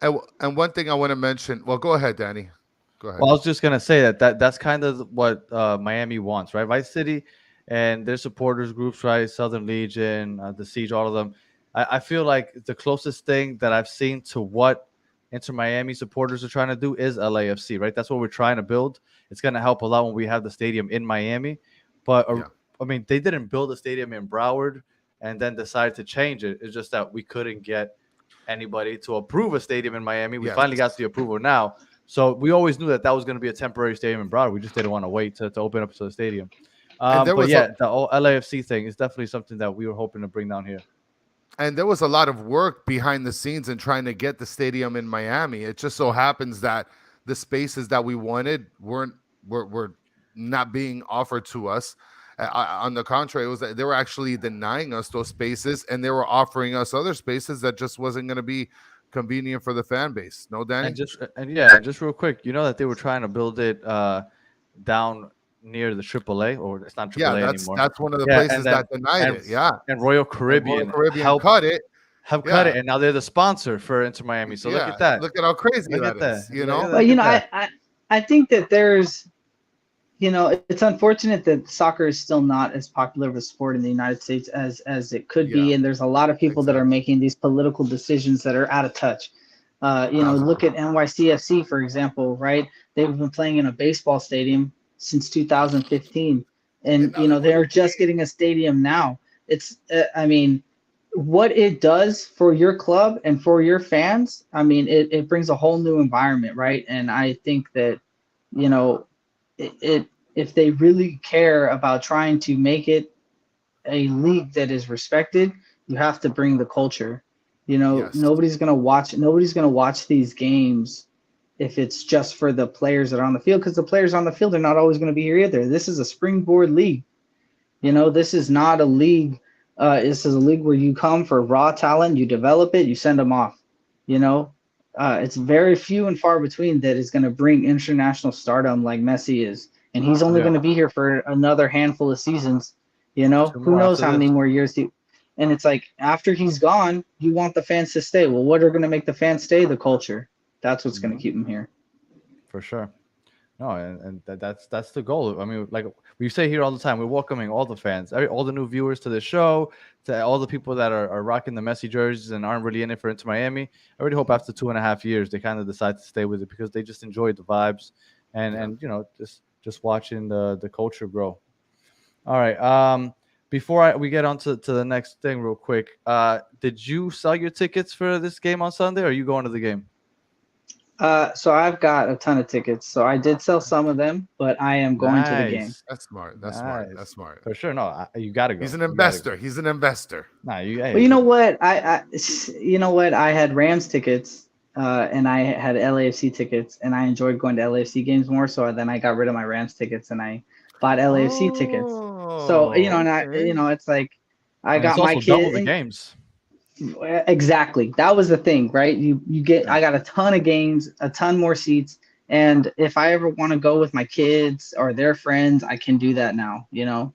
S2: And one thing I want to mention. Well, go ahead, Danny. Go ahead.
S1: Well, I was just gonna say that's kind of what Miami wants, right? Vice City and their supporters groups, right? Southern Legion, the Siege, all of them. I feel like the closest thing that I've seen to what Inter Miami supporters are trying to do is LAFC, right? That's what we're trying to build. It's going to help a lot when we have the stadium in Miami. But, I mean, they didn't build a stadium in Broward and then decide to change it. It's just that we couldn't get anybody to approve a stadium in Miami. We
S2: Yes.
S1: finally got the approval now. So we always knew that was going to be a temporary stadium in Broadway. We just didn't want to wait to open up to the stadium. The LAFC thing is definitely something that we were hoping to bring down here.
S2: And there was a lot of work behind the scenes in trying to get the stadium in Miami. It just so happens that the spaces that we wanted were not being offered to us. On the contrary, it was that they were actually denying us those spaces, and they were offering us other spaces that just wasn't going to be convenient for the fan base. No, Danny?
S1: And just real quick, you know that they were trying to build it down near the AAA, or it's not AAA anymore.
S2: That's one of the places that denied it. Yeah,
S1: and Royal Caribbean
S2: cut it.
S1: Cut it, and now they're the sponsor for Inter Miami. So look at that.
S2: Look at how crazy that is. You know.
S4: Well, I think that there's, it's unfortunate that soccer is still not as popular of a sport in the United States as it could be, and there's a lot of people that are making these political decisions that are out of touch. Look at NYCFC, for example, right? They've been playing in a baseball stadium since 2015, and they're just getting a stadium now. It's what it does for your club and for your fans, it brings a whole new environment, right? And I think that if they really care about trying to make it a league that is respected, you have to bring the culture. Nobody's gonna watch these games if it's just for the players that are on the field, because the players on the field are not always going to be here either. This is a springboard league. This is not a league. This is a league where you come for raw talent, you develop it, you send them off. It's very few and far between that is going to bring international stardom like Messi is, and he's only going to be here for another handful of seasons. Who knows how many more years and it's like after he's gone, you want the fans to stay. Well, what are going to make the fans stay? The culture. That's what's going to keep them here.
S1: For sure. No, and that's the goal. Like we say here all the time, we're welcoming all the fans, all the new viewers to the show, to all the people that are rocking the Messi jerseys and aren't really in it for Inter Miami. I really hope after 2.5 years they kind of decide to stay with it, because they just enjoy the vibes and just watching the culture grow. All right. Before we get on to the next thing real quick, did you sell your tickets for this game on Sunday, or are you going to the game?
S4: So I've got a ton of tickets. So I did sell some of them, but I am going to the game.
S2: That's smart. That's smart.
S1: For sure. No, you got to go.
S2: He's an investor. He's an investor.
S1: Nah,
S4: well, you know what? I had Rams tickets, and I had LAFC tickets, and I enjoyed going to LAFC games more. So then I got rid of my Rams tickets and I bought LAFC tickets. So it's like I got my kids.
S1: Double the games.
S4: Exactly. That was the thing, right? I got a ton of games, a ton more seats. And if I ever want to go with my kids or their friends, I can do that now,
S1: Yeah.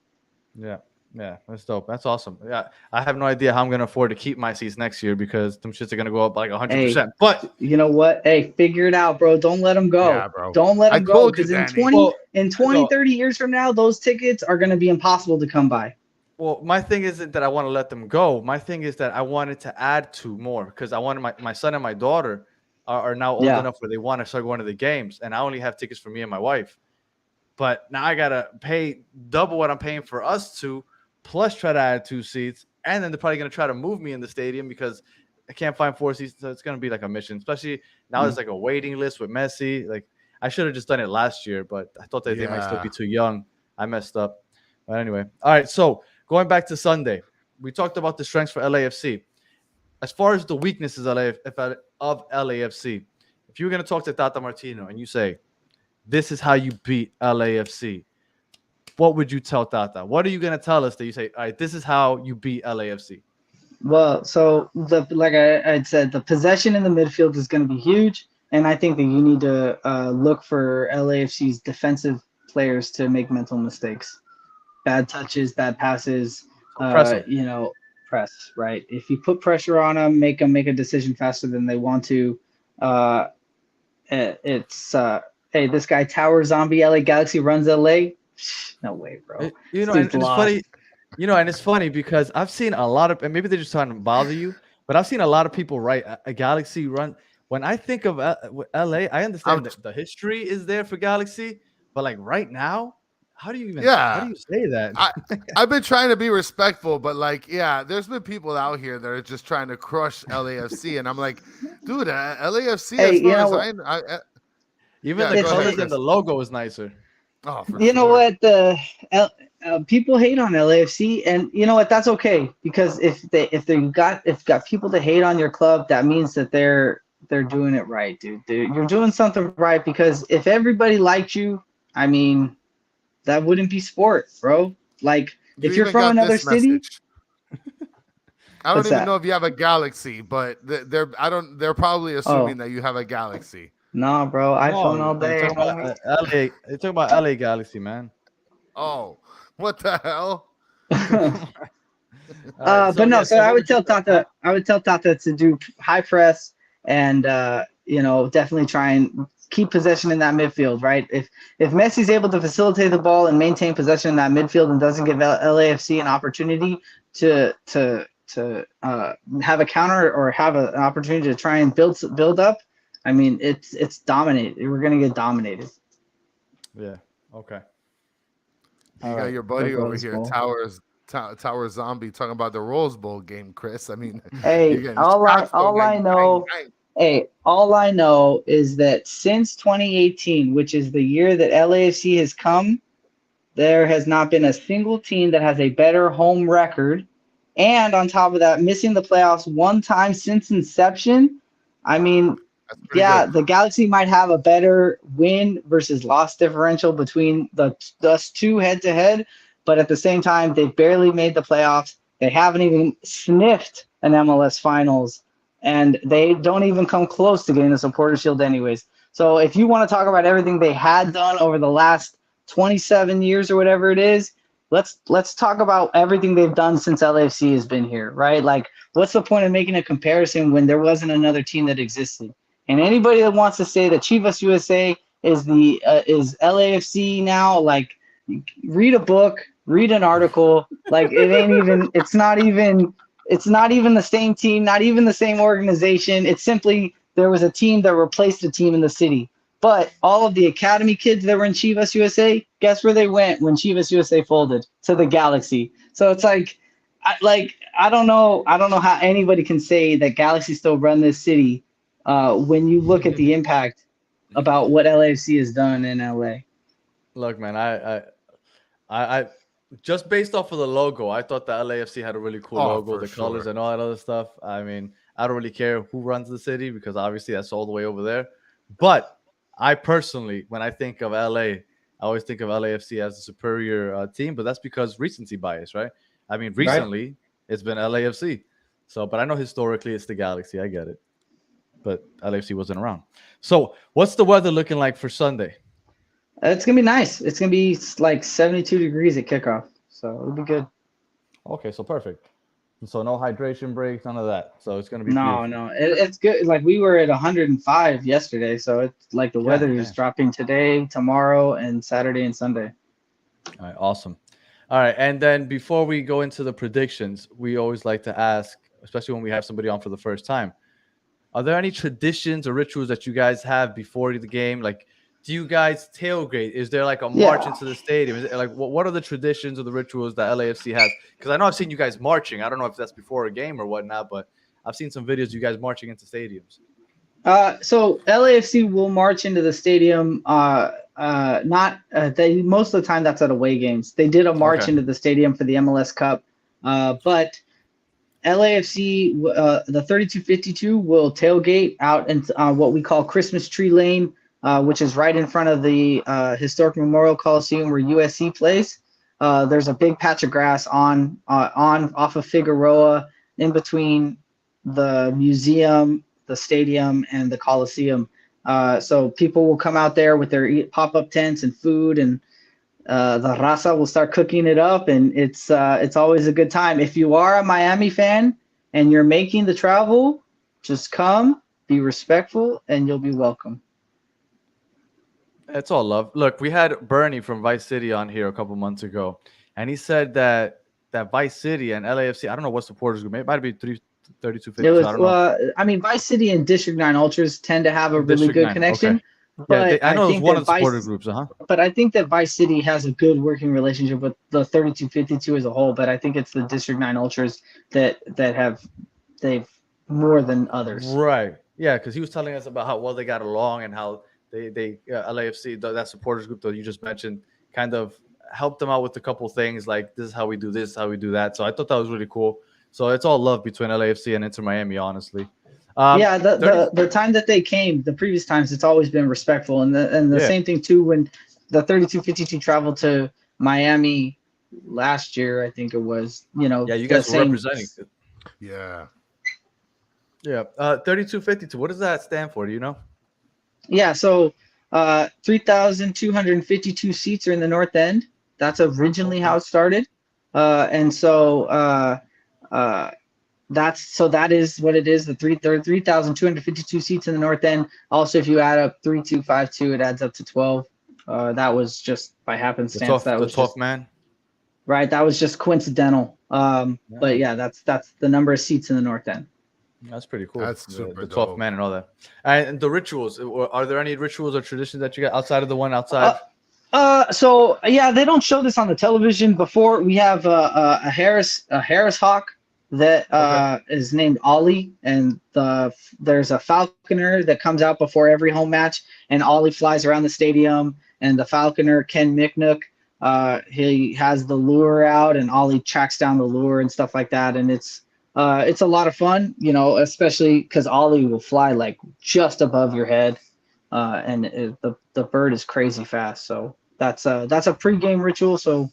S1: Yeah. That's dope. That's awesome. Yeah. I have no idea how I'm going to afford to keep my seats next year, because them shits are going to go up like 100%. But
S4: you know what? Hey, figure it out, bro. Don't let them go. Yeah, bro. Don't let them go. Because in 30 years from now, those tickets are going to be impossible to come by.
S1: Well, my thing isn't that I want to let them go. My thing is that I wanted to add to more, because I wanted my son and my daughter are now old enough where they want to start going to the games, and I only have tickets for me and my wife. But now I got to pay double what I'm paying for us two, plus try to add 2 seats, and then they're probably going to try to move me in the stadium because I can't find 4 seats. So it's going to be like a mission, especially now there's like a waiting list with Messi. Like I should have just done it last year, but I thought that they might still be too young. I messed up. But anyway, all right, so going back to Sunday, we talked about the strengths for LAFC. As far as the weaknesses of LAFC, if you're going to talk to Tata Martino and you say, this is how you beat LAFC, what would you tell Tata? What are you going to tell us that you say, all right, this is how you beat LAFC?
S4: Well, so like I said, the possession in the midfield is going to be huge. And I think that you need to look for LAFC's defensive players to make mental mistakes. Bad touches, bad passes, press, right? If you put pressure on them make a decision faster than they want to. Hey, this guy Tower Zombie LA Galaxy runs LA. No way, bro.
S1: And it's funny. And it's funny because I've seen a lot of, and maybe they're just trying to bother you, but I've seen a lot of people write a Galaxy run. When I think of LA, I understand that the history is there for Galaxy, but like right now, How do you even?
S2: Yeah.
S1: How do you say that?
S2: I've been trying to be respectful, but like, yeah, there's been people out here that are just trying to crush LAFC, and I'm like, dude, LAFC.
S4: Hey,
S2: As
S4: you
S2: far
S4: know
S2: as
S4: what?
S1: Even
S2: yeah,
S1: the
S2: go ahead,
S1: colors
S2: Chris.
S1: and the logo is nicer.
S2: Oh, for
S4: You know
S2: sure.
S4: what? People hate on LAFC, and you know what? That's okay, because if got people to hate on your club, that means that they're doing it right, dude. You're doing something right, because if everybody liked you, I mean, that wouldn't be sport, bro. Like,
S2: You
S4: if you're
S2: even
S4: from
S2: got
S4: another
S2: this
S4: city,
S2: message. I don't
S4: what's
S2: even
S4: that?
S2: know if you have a Galaxy, but they're probably assuming that you have a Galaxy.
S4: Nah, bro, iPhone all
S1: No, you're
S4: day.
S1: talking about LA. You're talking about LA Galaxy, man.
S2: Oh, what the hell?
S1: All right,
S4: But no, so
S1: what would you say?
S4: I would tell Tata to do high press and definitely try and keep possession in that midfield, right? If Messi's able to facilitate the ball and maintain possession in that midfield and doesn't give LAFC an opportunity to have a counter or have an opportunity to try and build up, I mean, it's dominated. We're gonna get dominated.
S1: Yeah. Okay.
S2: You
S1: All
S2: got
S1: right.
S2: your buddy
S4: The
S2: over
S4: Rose
S2: here,
S4: Bowl.
S2: Tower Zombie, talking about the Rose Bowl game, Chris. I mean, you're
S4: Hey,
S2: getting
S4: all
S2: shafted,
S4: I
S2: like,
S4: know.
S2: bang, bang.
S4: Hey, all I know is that since 2018, which is the year that LAFC has come, there has not been a single team that has a better home record. And on top of that, missing the playoffs one time since inception. I mean,
S2: That's pretty
S4: yeah,
S2: good.
S4: the Galaxy might have a better win versus loss differential between us two head to head, but at the same time, they've barely made the playoffs. They haven't even sniffed an MLS Finals, and they don't even come close to getting the Supporters Shield, anyways. So if you want to talk about everything they had done over the last 27 years or whatever it is, let's talk about everything they've done since LAFC has been here, right? Like, what's the point of making a comparison when there wasn't another team that existed? And anybody that wants to say that Chivas USA is is LAFC now, like, read a book, read an article. Like, it's not even the same team, not even the same organization. It's simply there was a team that replaced a team in the city. But all of the academy kids that were in Chivas USA, guess where they went when Chivas USA folded? To the Galaxy. So it's like, I don't know how anybody can say that Galaxy still run this city when you look at the impact about what LAFC has done in LA.
S1: Look, man, I just based off of the logo, I thought the LAFC had a really cool logo, the colors
S2: sure.
S1: and all that other stuff. I mean, I don't really care who runs the city because obviously that's all the way over there. But I personally, when I think of LA, I always think of LAFC as a superior team, but that's because recency bias, right? I mean, recently it's been LAFC. So, but I know historically it's the Galaxy. I get it. But LAFC wasn't around. So, what's the weather looking like for Sunday?
S4: It's gonna be nice. It's gonna be like 72 degrees at kickoff, so it'll be good.
S1: Okay, so perfect. So no hydration breaks, none of that. So it's gonna be
S4: No,
S1: beautiful.
S4: it's good. Like, we were at 105 yesterday, so it's like the weather is dropping today, tomorrow, and Saturday and Sunday.
S1: All right, awesome. All right, and then before we go into the predictions, we always like to ask, especially when we have somebody on for the first time, are there any traditions or rituals that you guys have before the game? Like, do you guys tailgate? Is there like a march into the stadium? Is it like what are the traditions or the rituals that LAFC has? Because I know I've seen you guys marching. I don't know if that's before a game or whatnot, but I've seen some videos of you guys marching into stadiums.
S4: So LAFC will march into the stadium. Not they most of the time that's at away games. They did a march into the stadium for the MLS Cup, but LAFC, the 3252 will tailgate out in what we call Christmas Tree Lane, which is right in front of the Historic Memorial Coliseum where USC plays. There's a big patch of grass on off of Figueroa in between the museum, the stadium, and the Coliseum. So people will come out there with their pop-up tents and food, and the raza will start cooking it up, and it's always a good time. If you are a Miami fan and you're making the travel, just come, be respectful, and you'll be welcome.
S1: It's all love. Look, we had Bernie from Vice City on here a couple months ago, and he said that Vice City and LAFC, I don't know what supporters group, it might be 3250.
S4: It was
S1: So I don't know.
S4: I mean, Vice City and District 9 Ultras tend to have a really good connection. But
S1: I know it was
S4: think
S1: one
S4: that
S1: of the supporter groups,
S4: But I think that Vice City has a good working relationship with the 3252 as a whole. But I think it's the District 9 Ultras that they've more than others.
S1: Right. Yeah, because he was telling us about how well they got along and how they LAFC, that supporters group that you just mentioned, kind of helped them out with a couple things like this is how we do this, how we do that. So I thought that was really cool. So it's all love between LAFC and Inter Miami, honestly.
S4: Yeah, the time that they came, the previous times, it's always been respectful, and the same thing too when the 3252 traveled to Miami last year, I think it was.
S1: Yeah, you guys were representing.
S2: Yeah.
S1: 3252. What does that stand for? Do you know?
S4: Yeah, so 3,252 seats are in the North End. That's originally how it started, and so that is what it is. The 3,252 seats in the North End. Also, if you add up 3,252, it adds up to 12. That was just by happenstance. That was
S1: the 12th man.
S4: Right. That was just coincidental. But yeah, that's the number of seats in the North End.
S1: That's pretty cool.
S2: That's super
S1: the 12th man and all that. And the rituals. Are there any rituals or traditions that you got outside of the one outside?
S4: So yeah, they don't show this on the television. Before we have a Harris hawk that is named Ollie, and there's a falconer that comes out before every home match, and Ollie flies around the stadium, and the falconer Ken Micknook, he has the lure out, and Ollie tracks down the lure and stuff like that, and it's a lot of fun, especially because Ollie will fly like just above your head, and the bird is crazy fast. So that's a pregame ritual. So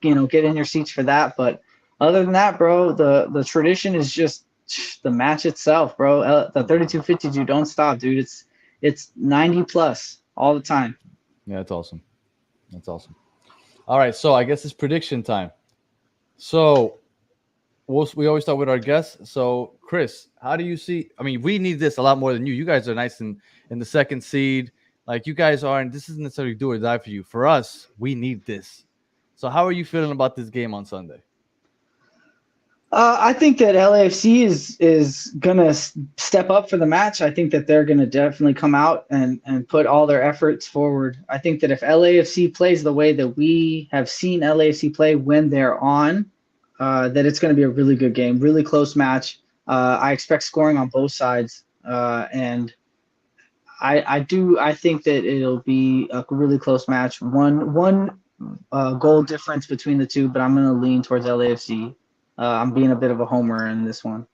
S4: get in your seats for that. But other than that, bro, the tradition is just the match itself, bro. The 3252 don't stop, dude. It's 90 plus all the time.
S1: Yeah, that's awesome. That's awesome. All right, so I guess it's prediction time. So we always start with our guests. So Chris, how do you see? I mean, we need this a lot more than you. You guys are nice in the second seed, like you guys are, and this isn't necessarily do or die for you. For us, we need this. So how are you feeling about this game on Sunday?
S4: I think that LAFC is gonna step up for the match. I think that they're gonna definitely come out and put all their efforts forward. I think that if LAFC plays the way that we have seen LAFC play when they're on, that it's gonna be a really good game, really close match. I expect scoring on both sides, and I think that it'll be a really close match. One goal difference between the two, but I'm gonna lean towards LAFC. I'm being a bit of a homer in this one.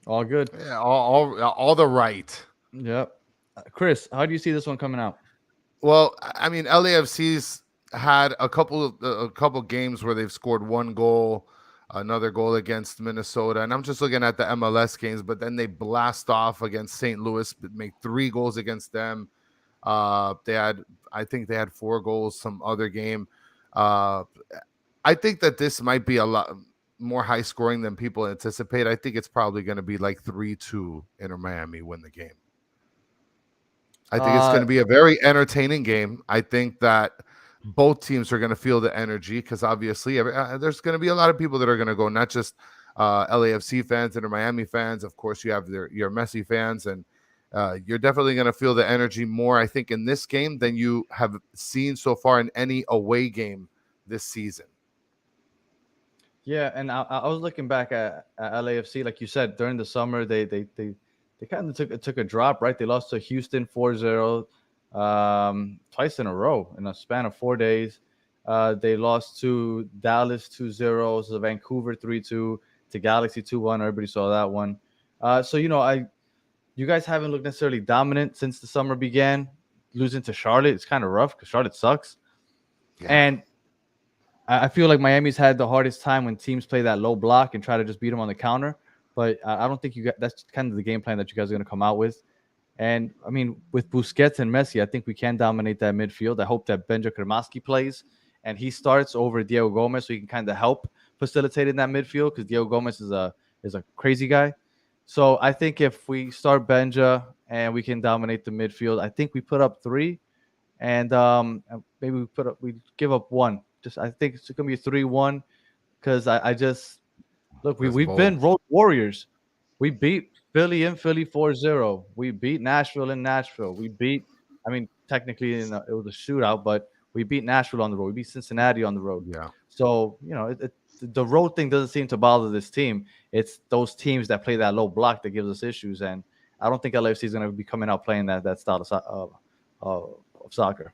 S1: All good.
S2: Yeah, all the right.
S1: Yep. Chris, how do you see this one coming out?
S2: Well, I mean, LAFC's had a couple games where they've scored one goal, another goal against Minnesota, and I'm just looking at the MLS games. But then they blast off against St. Louis, make 3 goals against them. I think they had 4 goals some other game. I think that this might be a lot more high scoring than people anticipate. I think it's probably going to be like 3-2 Inter Miami win the game. I think it's going to be a very entertaining game. I think that both teams are going to feel the energy because obviously there's going to be a lot of people that are going to go, not just LAFC fans, Inter Miami fans. Of course, you have your Messi fans, and you're definitely going to feel the energy more, I think, in this game than you have seen so far in any away game this season.
S1: Yeah, and I was looking back at LAFC, like you said, during the summer, they kind of took a drop, right? They lost to Houston 4-0 twice in a row in a span of 4 days. They lost to Dallas 2-0, to Vancouver 3-2, to Galaxy 2-1. Everybody saw that one. So you guys haven't looked necessarily dominant since the summer began. Losing to Charlotte, it's kind of rough because Charlotte sucks. Yeah. And I feel like Miami's had the hardest time when teams play that low block and try to just beat them on the counter. But I don't think that's kind of the game plan that you guys are going to come out with. And, I mean, with Busquets and Messi, I think we can dominate that midfield. I hope that Benja Kremaski plays and he starts over Diego Gomez so he can kind of help facilitate in that midfield because Diego Gomez is a crazy guy. So I think if we start Benja and we can dominate the midfield, I think we put up 3 and maybe we give up 1. I think it's going to be 3-1 because I just look. We've been road warriors. We beat Philly in Philly 4-0. We beat Nashville in Nashville. We beat. I mean, technically it was a shootout, but we beat Nashville on the road. We beat Cincinnati on the road.
S2: Yeah.
S1: So, the road thing doesn't seem to bother this team. It's those teams that play that low block that gives us issues. And I don't think LAFC is going to be coming out playing that style of soccer.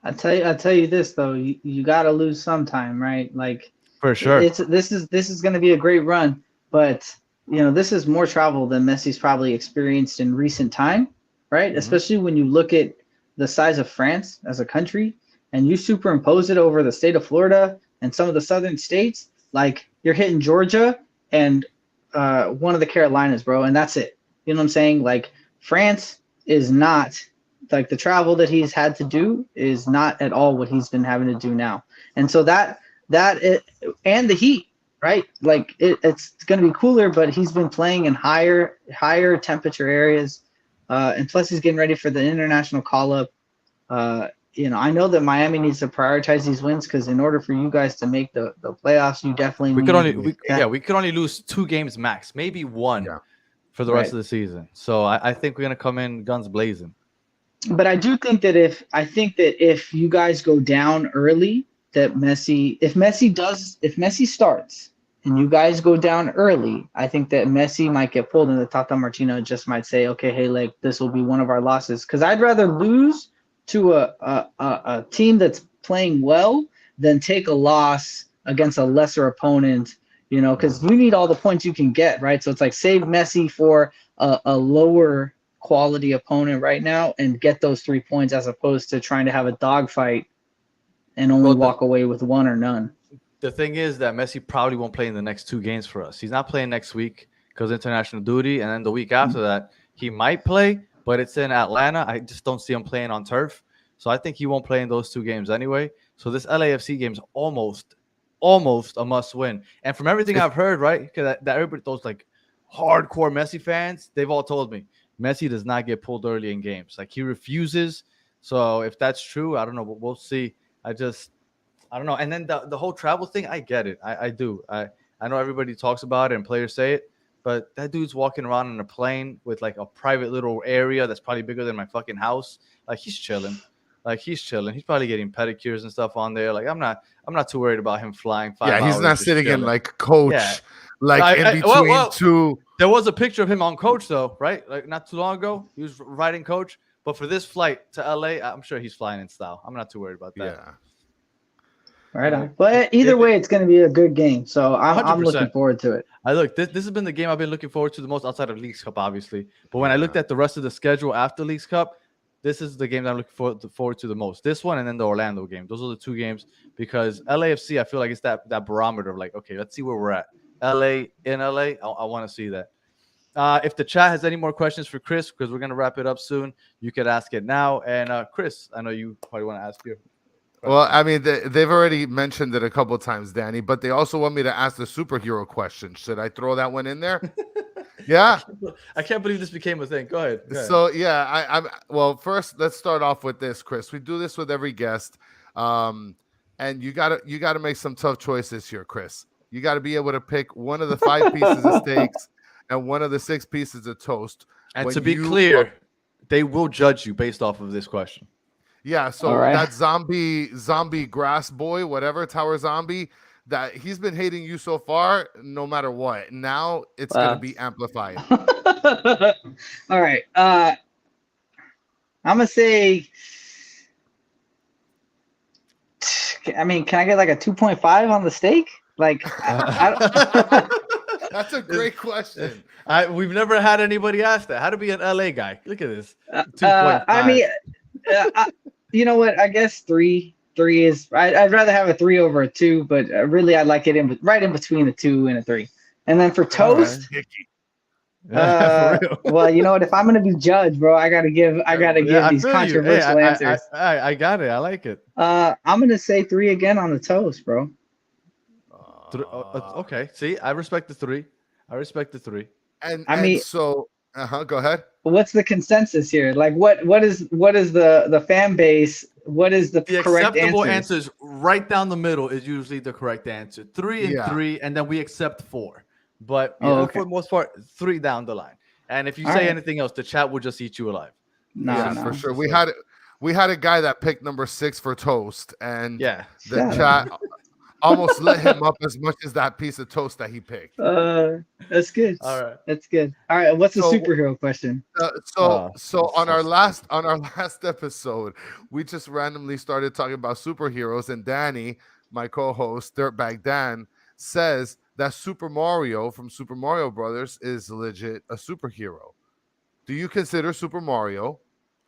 S4: I tell you this though, you got to lose sometime, right? Like
S1: for sure.
S4: This is going to be a great run, but this is more travel than Messi's probably experienced in recent time, right? Mm-hmm. Especially when you look at the size of France as a country and you superimpose it over the state of Florida and some of the southern states, like you're hitting Georgia and one of the Carolinas, bro, and that's it. You know what I'm saying? Like France is not like the travel that he's had to do is not at all what he's been having to do now. And so that and the heat, right? Like it's going to be cooler, but he's been playing in higher temperature areas. And plus he's getting ready for the international call up. I know that Miami needs to prioritize these wins because in order for you guys to make the playoffs, you definitely
S1: we could only lose 2 games max, maybe 1 for the rest of the season. So I think we're gonna come in guns blazing.
S4: But I do think that if you guys go down early, that if Messi starts and you guys go down early, I think that Messi might get pulled and the Tata Martino just might say, okay, hey, like this will be one of our losses. Because I'd rather lose to a team that's playing well than take a loss against a lesser opponent, because you need all the points you can get, right? So it's like save Messi for a lower quality opponent right now and get those 3 points as opposed to trying to have a dogfight and only walk away with 1 or none.
S1: The thing is that Messi probably won't play in the next 2 games for us. He's not playing next week because international duty, and then the week after that he might play, but it's in Atlanta. I just don't see him playing on turf. So I think he won't play in those 2 games anyway. So this LAFC game is almost a must win. And from everything I've heard, right, that everybody, those like hardcore Messi fans, they've all told me Messi does not get pulled early in games. Like he refuses. So if that's true, I don't know. We'll see. I don't know. And then the whole travel thing, I get it. I do. I know everybody talks about it and players say it, but that dude's walking around in a plane with like a private little area that's probably bigger than my fucking house. Like he's chilling. He's probably getting pedicures and stuff on there. Like I'm not too worried about him flying 5 hours.
S2: Yeah, he's not sitting in like coach, in between two.
S1: There was a picture of him on coach though, right? Like not too long ago, he was riding coach. But for this flight to LA, I'm sure he's flying in style. I'm not too worried about that.
S2: Yeah.
S4: Right on. But either way, it's going to be a good game. So I'm looking forward to it.
S1: This has been the game I've been looking forward to the most outside of Leagues Cup, obviously. But when I looked at the rest of the schedule after Leagues Cup, this is the game that I'm looking forward to the most. This one and then the Orlando game. Those are the 2 games because LAFC, I feel like it's that barometer of like, okay, let's see where we're at. LA, I want to see that. If the chat has any more questions for Chris, because we're going to wrap it up soon, you could ask it now. And Chris, I know you probably want to ask you.
S2: Well, I mean, they've already mentioned it a couple of times, Danny, but they also want me to ask the superhero question. Should I throw that one in there? Yeah.
S1: I can't believe this became a thing. Go ahead.
S2: So, yeah, well, first, let's start off with this, Chris. We do this with every guest. And you gotta make some tough choices here, Chris. You got to be able to pick one of the 5 pieces of steaks and one of the 6 pieces of toast.
S1: And to be clear, they will judge you based off of this question.
S2: Yeah, so that zombie grass boy, whatever, tower zombie, that he's been hating you so far, no matter what. Now it's going to be amplified.
S4: All right. I'm going to say, I mean, can I get like a 2.5 on the steak? Like,
S2: that's a great question.
S1: We've never had anybody ask that. How to be an LA guy? Look at this. 2.5.
S4: I mean, you know what? I guess 3 is. I'd rather have a 3 over a 2, but really I like it right in between a 2 and a 3. And then for toast, well, you know what? If I'm gonna be judged, bro, I gotta give these controversial answers.
S1: I got it. I like it.
S4: I'm gonna say 3 again on the toast, bro.
S1: Okay. See, I respect the 3.
S2: And go ahead.
S4: What's the consensus here? Like, what is the fan base? What is the correct
S1: acceptable answers? Right down the middle is usually the correct answer. 3 and 3, and then we accept 4. But for the most part, 3 down the line. And if you say anything else, the chat will just eat you alive.
S2: For sure. we had a guy that picked number 6 for toast, and
S1: Yeah.
S2: the chat almost lit him up as much as that piece of toast that he picked.
S4: That's good.
S1: All right.
S4: That's good. All right. What's the superhero question?
S2: So on our last episode, we just randomly started talking about superheroes, and Danny, my co-host, Dirtbag Dan, says that Super Mario from Super Mario Brothers is legit a superhero. Do you consider Super Mario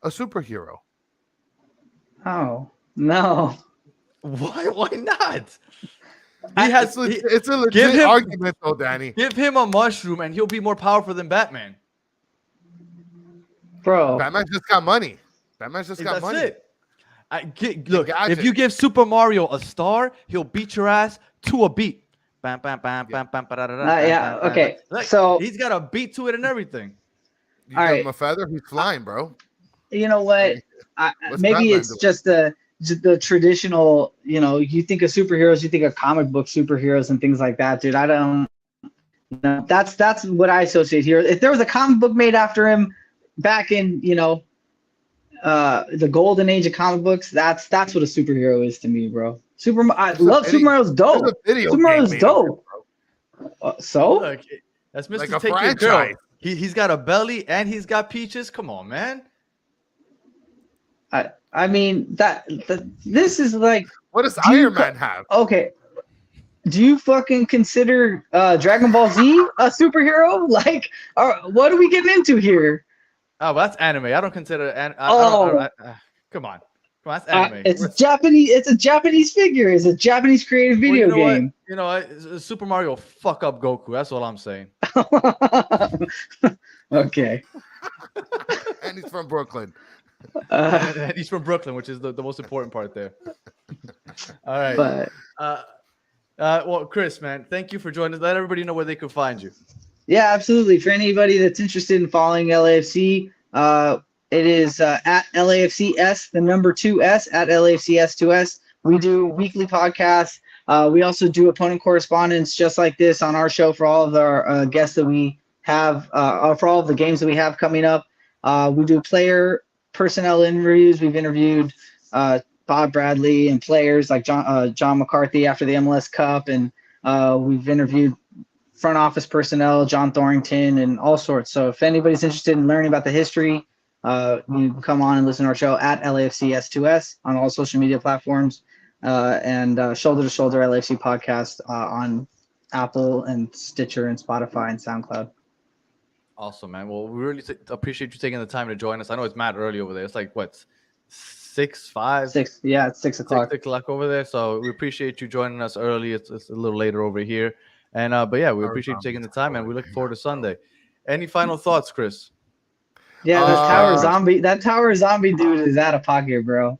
S2: a superhero?
S4: Oh, no.
S1: Why not?
S2: It's a legit argument, though, Danny.
S1: Give him a mushroom and he'll be more powerful than Batman.
S4: Bro.
S2: Batman just got money. Batman just got money.
S1: That's it. Look, if you give Super Mario a star, he'll beat your ass to a beat. Bam, bam, bam, bam, bam,
S4: yeah, okay.
S1: Like,
S4: so
S1: he's got a beat to it and everything.
S2: You give him a feather, he's flying, bro.
S4: You know what? Maybe Batman it's just the traditional, you think of superheroes, you think of comic book superheroes and things like that, dude. I don't know. That's what I associate here. If there was a comic book made after him back in, the golden age of comic books, that's what a superhero is to me, bro. Super Mario's dope. Super Mario's dope. So?
S1: Look, that's Mr.
S2: Like
S1: Take Your Girl. He's got a belly and he's got peaches. Come on, man.
S4: I mean this is like,
S2: what does Iron Man have?
S4: Okay, do you fucking consider Dragon Ball Z a superhero? Like, what are we getting into here?
S1: Oh, well, that's anime. I don't consider come on, that's anime.
S4: It's Japanese. It's a Japanese figure. It's a Japanese creative video game.
S1: What? You know what? Super Mario fuck up Goku. That's all I'm saying.
S4: Okay.
S2: And he's from Brooklyn.
S1: And he's from Brooklyn, which is the most important part there. All right. Well, Chris, man, thank you for joining us. Let everybody know where they can find you.
S4: Yeah, absolutely. For anybody that's interested in following LAFC, it is at LAFCS, the number 2S, at LAFCS2S. We do weekly podcasts. We also do opponent correspondence just like this on our show for all of our guests that we have, for all of the games that we have coming up. We do player personnel interviews. We've interviewed Bob Bradley and players like John McCarthy after the MLS Cup, and we've interviewed front office personnel, John Thorrington, and all sorts. So if anybody's interested in learning about the history, you can come on and listen to our show at LAFCS2S on all social media platforms, and Shoulder to Shoulder LAFC podcast on Apple and Stitcher and Spotify and SoundCloud.
S1: Awesome, man. Well, we really appreciate you taking the time to join us. I know it's mad early over there. It's like, what, 6, 5?
S4: 6, yeah, it's 6 o'clock.
S1: 6 o'clock over there. So we appreciate you joining us early. It's a little later over here. And but yeah, we appreciate you taking the time, and we look forward to Sunday. Any final thoughts, Chris?
S4: Yeah, that tower zombie dude is out of pocket, bro.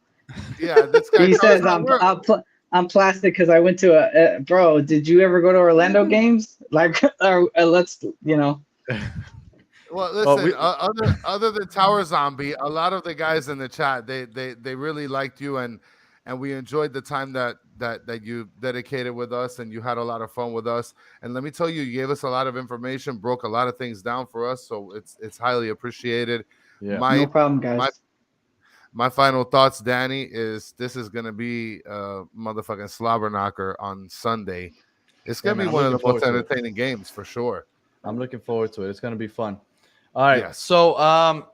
S2: Yeah, this guy.
S4: He says I'm plastic because I went to bro. Did you ever go to Orlando games? Like, let's.
S2: Well, listen. Other than Tower Zombie, a lot of the guys in the chat they really liked you, and we enjoyed the time that you dedicated with us, and you had a lot of fun with us. And let me tell you, you gave us a lot of information, broke a lot of things down for us, so it's highly appreciated.
S1: Yeah,
S4: no problem, guys.
S2: My final thoughts, Danny, is this is gonna be a motherfucking slobber knocker on Sunday. It's gonna be one of the most entertaining games for sure.
S1: I'm looking forward to it. It's gonna be fun. All right.
S2: Yes.
S1: So,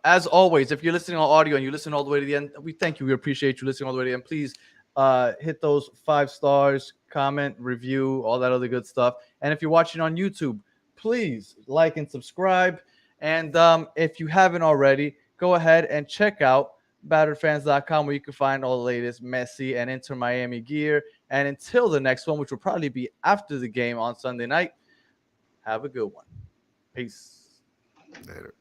S1: as always, if you're listening on audio and you listen all the way to the end, we thank you. We appreciate you listening all the way to the end. Please hit those 5 stars, comment, review, all that other good stuff. And if you're watching on YouTube, please like and subscribe. And if you haven't already, go ahead and check out batteredfans.com, where you can find all the latest Messi and Inter Miami gear. And until the next one, which will probably be after the game on Sunday night, have a good one. Peace.
S2: Later.